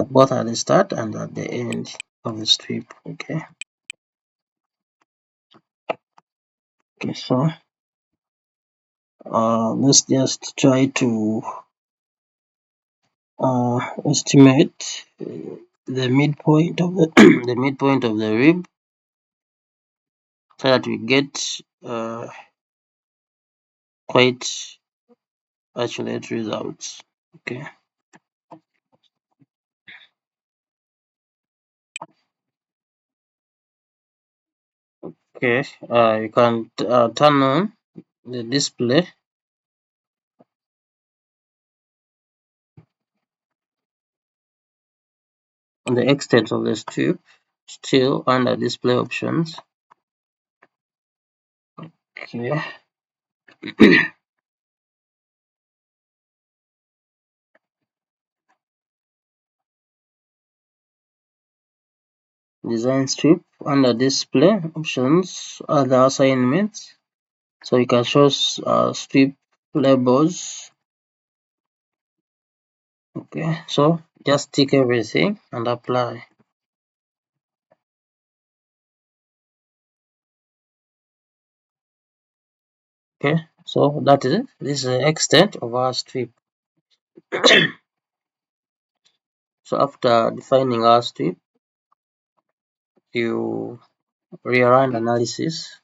both at the start and at the end of the strip. Okay, so let's just try to estimate the midpoint of the the midpoint of the rib, so that we get quite accurate results. Okay, you can turn on the display on the extent of the strip, still under display options. Okay, design strip, under display options, other assignments, so you can show strip labels. Okay, so just tick everything and apply. Okay, so that is it. This is the extent of our strip. So after defining our strip, you rerun analysis.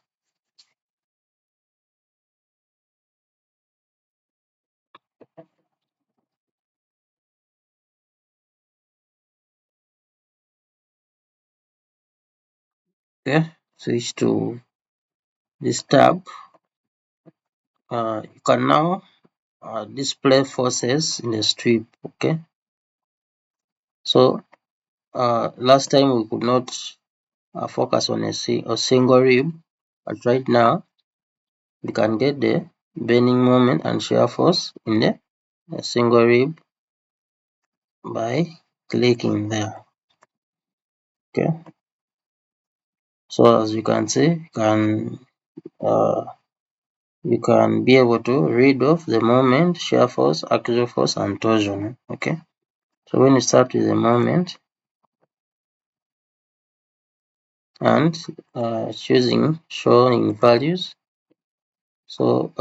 Okay, switch to this tab. You can now display forces in the strip. Okay, so last time we could not focus on a single rib, but right now we can get the bending moment and shear force in a single rib by clicking there. Okay, so as you can see, you can be able to read off the moment, shear force, axial force, and torsion. Okay, so when you start with the moment and choosing showing values, so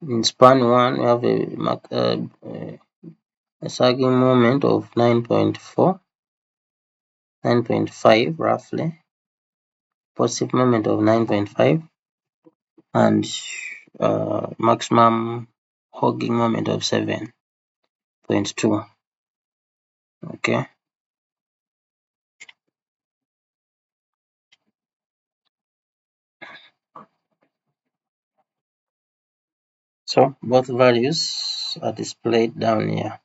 in span 1 we have a sagging moment of 9.4, 9.5 roughly, positive moment of 9.5, and maximum hogging moment of 7.2. Okay. So both values are displayed down here.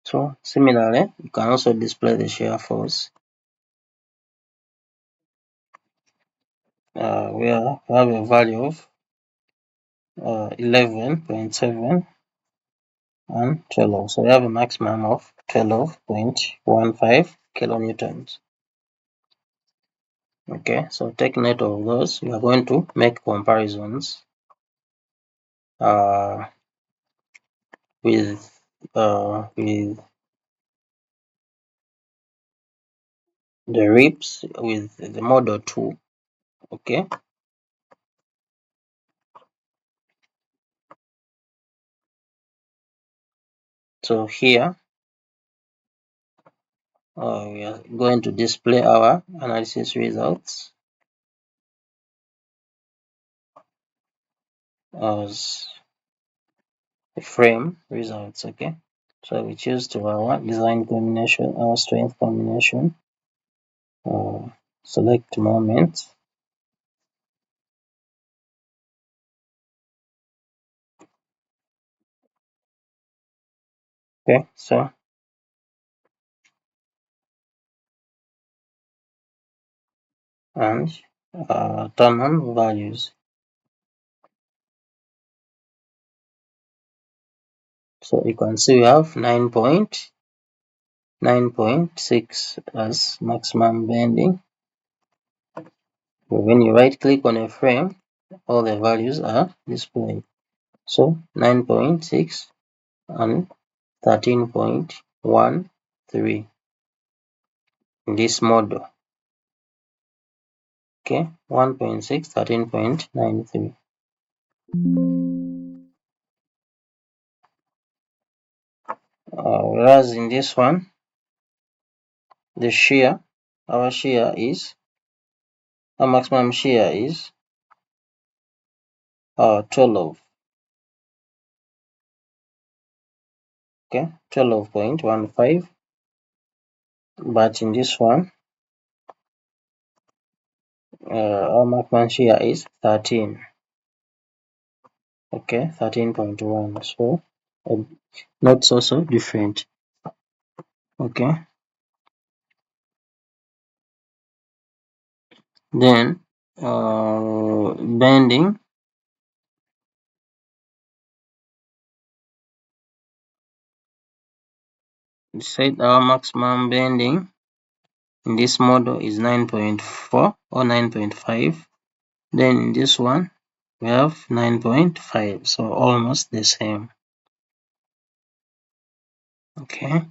So similarly, you can also display the shear force where we have a value of 11.7 and 12. So we have a maximum of 12.15 kilonewtons. Okay, so take note of those. We are going to make comparisons with the rips with the model 2. Okay, so here we are going to display our analysis results as frame results. Okay, so we choose to our design combination, our strength combination, select moment. Okay, so and turn on values. So you can see we have 9.6 as maximum bending. When you right click on a frame, all the values are displayed. So 9.6 and 13.13 in this model. Okay, 1.6, 13.93. Whereas in this one, the shear, our maximum shear is 12. Okay, 12.15. But in this one, our maximum shear is 13. Okay, 13.1. So not so different. Okay, then bending. Set our maximum bending in this model is 9.4 or 9.5. Then in this one we have 9.5, so almost the same. Okay,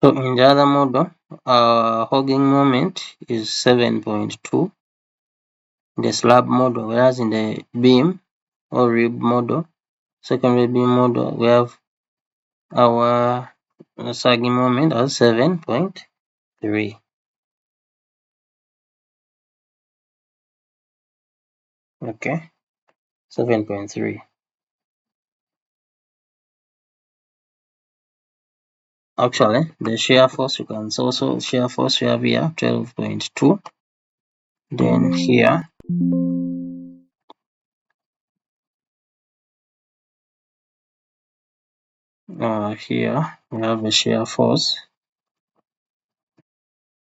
so in the other model, our hogging moment is 7.2, the slab model, whereas in the beam or rib model, secondary beam model, we have our sagging moment as 7.3. Okay, 7.3. Actually, the shear force, you can also shear force we have here 12.2. Then here here we have a shear force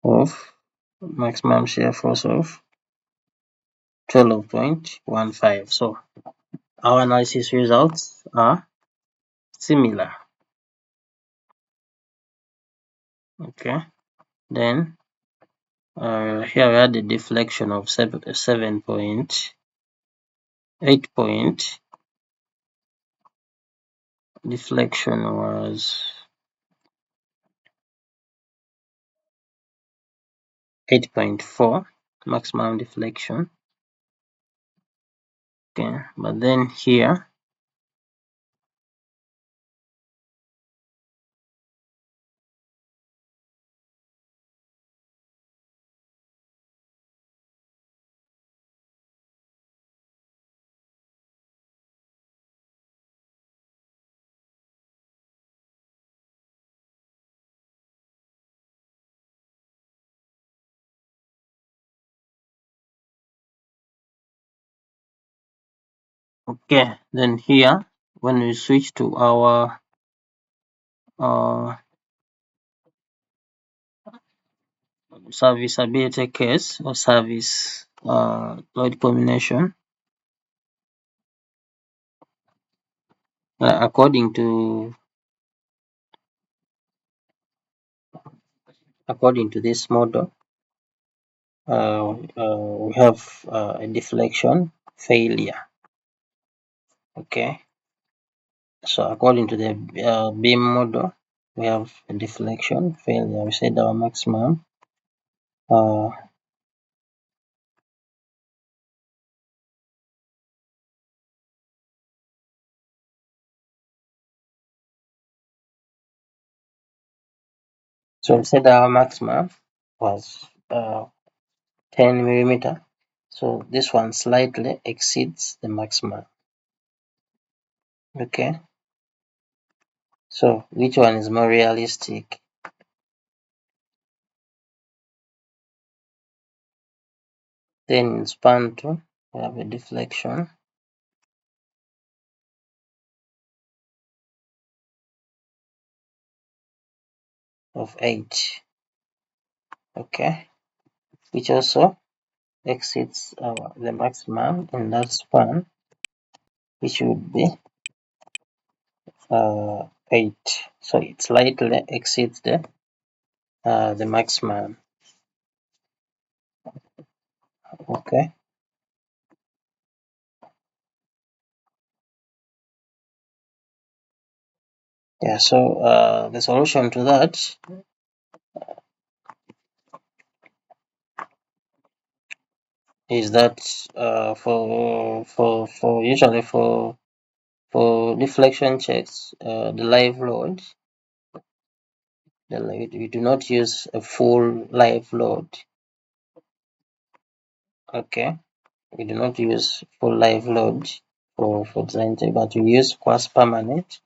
of maximum shear force of 12.15. So our analysis results are similar. Okay, then here we had the deflection of 7.8 point. Deflection was 8.4 maximum deflection. Okay, but then here okay, then here when we switch to our serviceability case or service load combination, according to this model, we have a deflection failure. Okay, so according to the beam model, we have a deflection failure. We said our maximum so we said our maximum was 10 millimeter. So this one slightly exceeds the maximum. Okay, so which one is more realistic? Then in span 2, we have a deflection of 8. Okay, which also exceeds the maximum in that span, which would be 8. So it slightly exceeds the maximum. Okay. Yeah. So the solution to that is that for usually for deflection checks, the live load, we do not use a full live load. Okay, we do not use full live load for design check, but we use quasi permanent,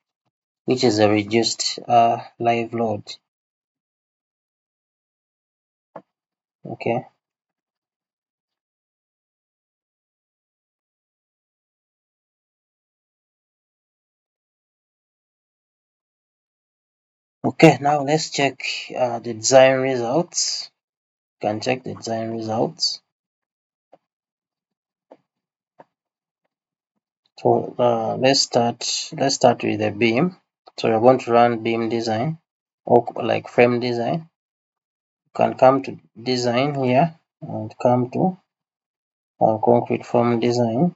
which is a reduced live load. Okay. Okay, now let's check the design results. You can check the design results. So let's start with the beam. So you're going to run beam design or like frame design. You can come to design here and come to concrete frame design.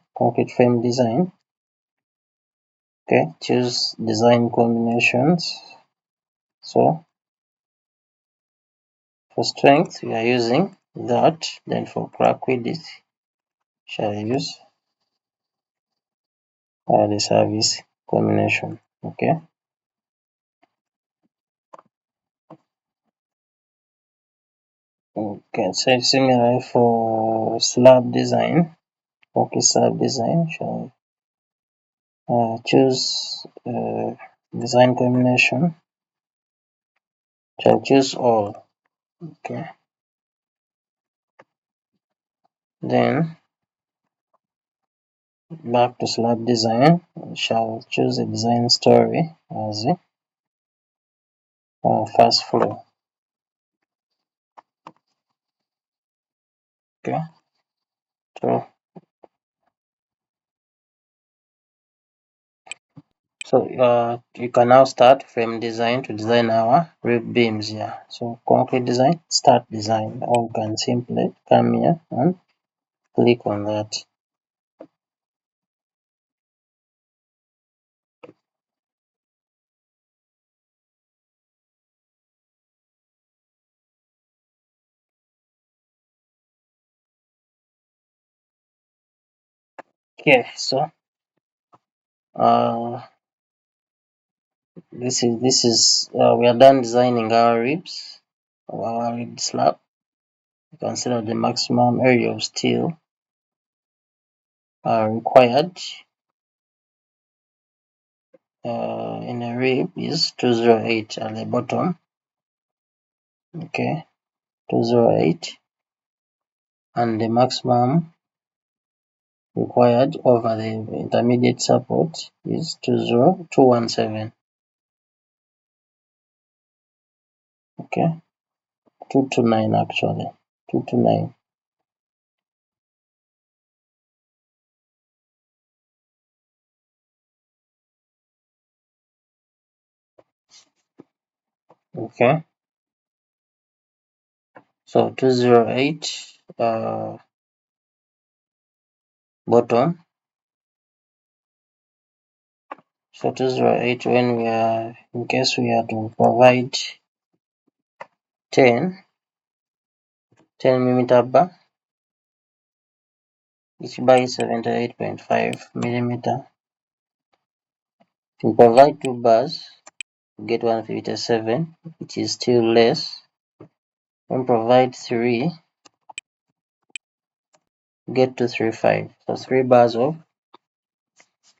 Okay, choose design combinations. So for strength we are using that, then for crack width shall use the service combination. Okay. Okay, so similar for slab design. Okay, slab design shall choose design combination. Shall choose all. Okay. Then back to slab design. Shall choose a design story as a first floor. Okay. So you can now start frame design to design our roof beams here. So concrete design, start design, or you can simply come here and click on that. Okay, so uh, we are done designing our ribs, our rib slab. Consider the maximum area of steel required in a rib is 208 at the bottom. Okay, 208, and the maximum required over the intermediate support is 20217. Okay, 229 actually, 229. Okay, so 208 bottom. So 208 when we are, in case we are to provide 10 millimeter bar, each bar is 78.5 millimeter. To provide 2 bars, we get 157, which is still less. When provide 3, get 235. So 3 bars of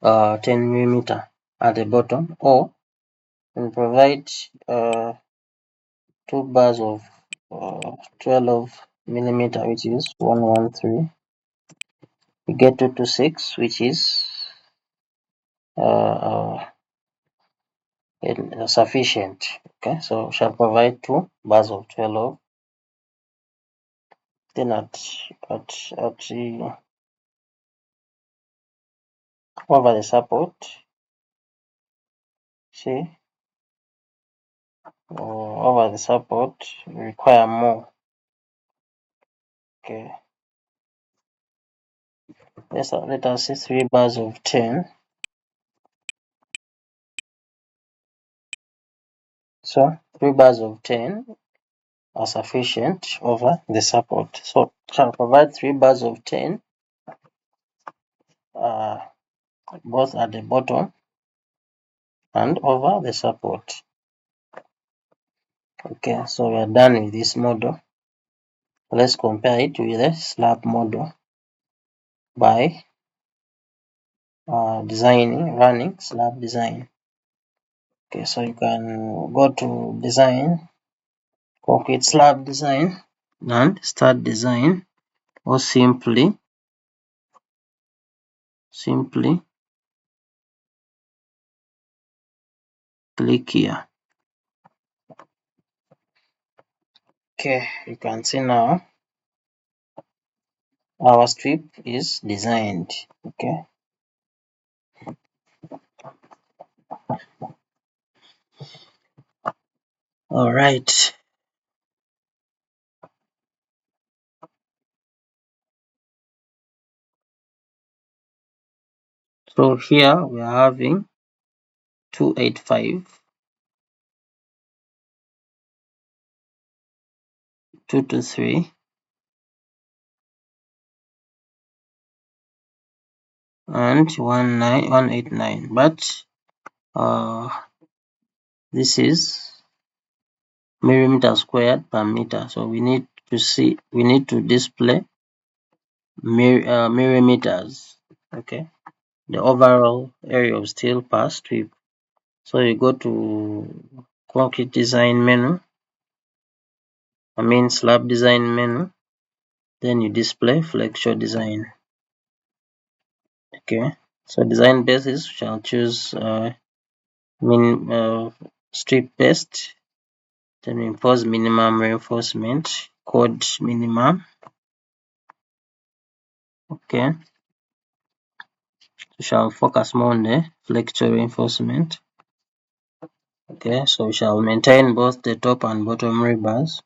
10 millimeter at the bottom, or we provide 2 bars of 12 millimeter, which is 113. We get 226, which is uh, sufficient. Okay, so we shall provide 2 bars of 12. Then at the over the support, see, over the support we require more. Okay, let us see 3 bars of 10. So 3 bars of 10 are sufficient over the support. So shall provide 3 bars of 10 both at the bottom and over the support. Okay, so we are done with this model. Let's compare it with the slab model by running slab design. Okay, so you can go to design, concrete slab design, and start design, or simply click here. Okay, you can see now our strip is designed. Okay, all right. So here we are having 285, 223, and 19189. But this is millimeter squared per meter. So we need to display millimeters. Okay, the overall area of steel per strip. So you go to concrete design menu, slab design menu, then you display flexure design. Okay, so design basis shall choose strip best, then impose minimum reinforcement, code minimum. Okay, we shall focus more on the flexure reinforcement. Okay, so we shall maintain both the top and bottom rebars.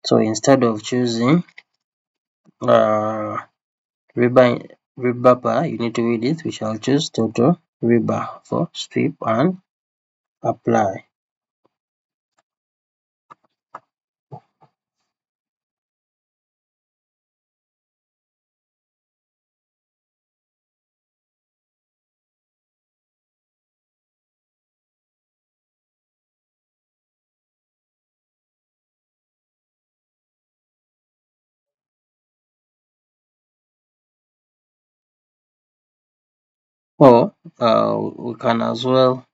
So instead of choosing rebar bar, you need to read it. We shall choose total rebar for strip and apply. Or we can as well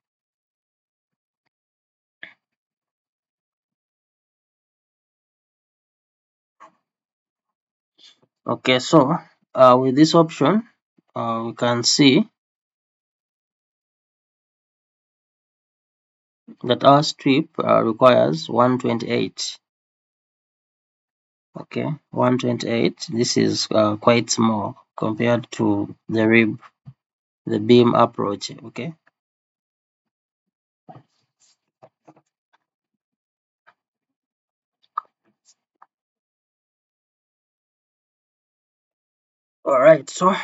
okay, so with this option we can see that our strip requires 128. Okay, 128. This is quite small compared to the beam approach. Okay, all right. So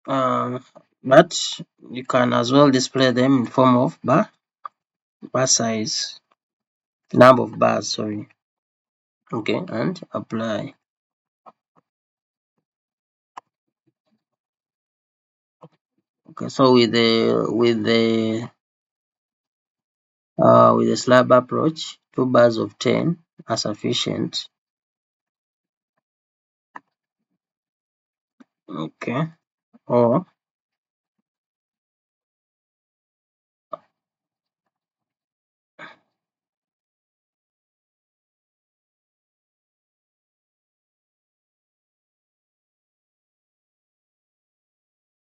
but you can as well display them in form of bar size, number of bars, sorry. Okay, and apply. Okay, so with the slab approach, 2 bars of 10 are sufficient. Okay, or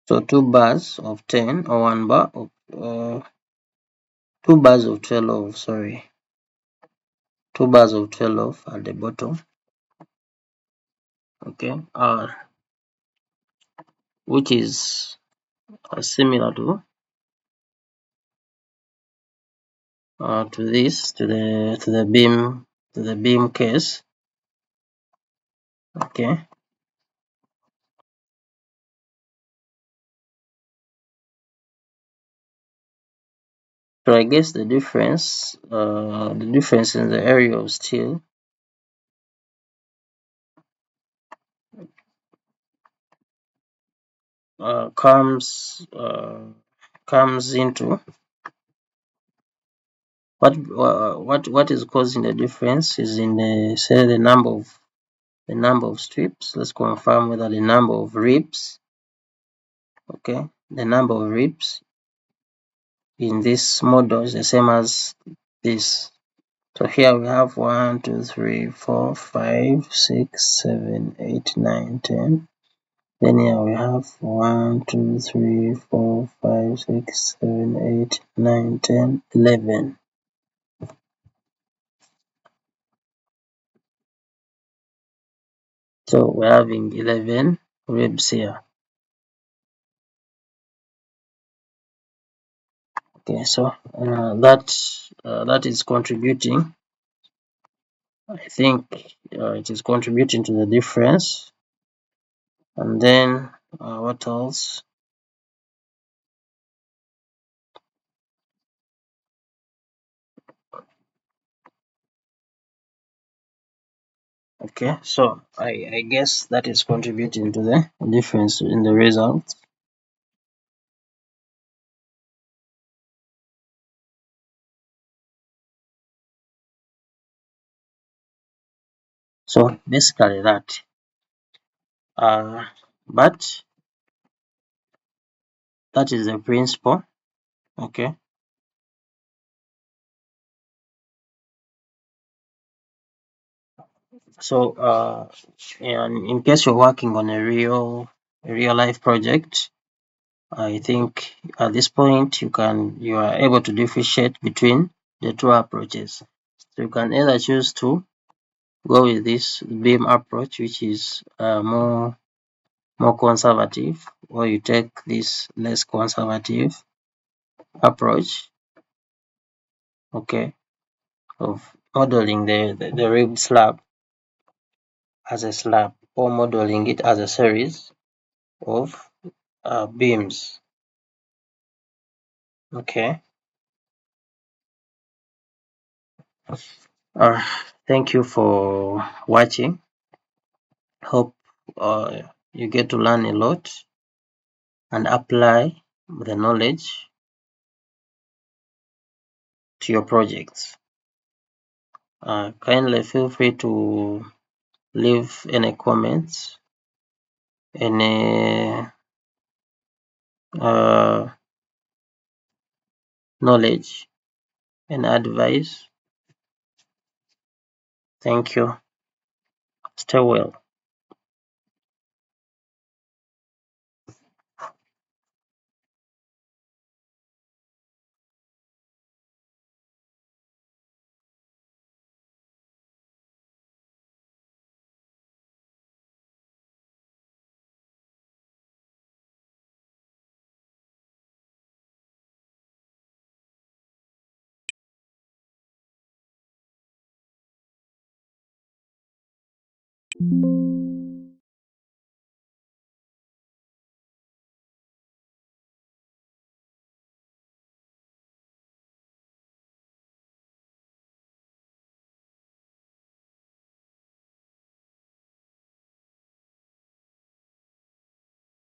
so 2 bars of 10 or 1 bar of 2 bars of 12, sorry, 2 bars of 12 at the bottom. Okay, which is similar to this to the beam case. Okay, so I guess the difference in the area of steel comes into what is causing the difference is in the say the number of strips. Let's confirm whether the number of ribs, okay, the number of ribs in this model is the same as this. So here we have 1, 2, 3, 4, 5, 6, 7, 8, 9, 10. Then here we have 1, 2, 3, 4, 5, 6, 7, 8, 9, 10, 11. So we're having 11 ribs here. Okay, so that is contributing. I think it is contributing to the difference. And then what else? Okay, so I guess that is contributing to the difference in the result. So basically that. But that is the principle. Okay. So in case you're working on a real life project, I think at this point you are able to differentiate between the two approaches. So you can either choose to go with this beam approach, which is more conservative, or you take this less conservative approach, okay, of modeling the ribbed slab as a slab, or modeling it as a series of beams. Okay. Uh, Thank you for watching. Hope you get to learn a lot and apply the knowledge to your projects. Kindly feel free to leave any comments, any uh, knowledge and advice. Thank you. Stay well.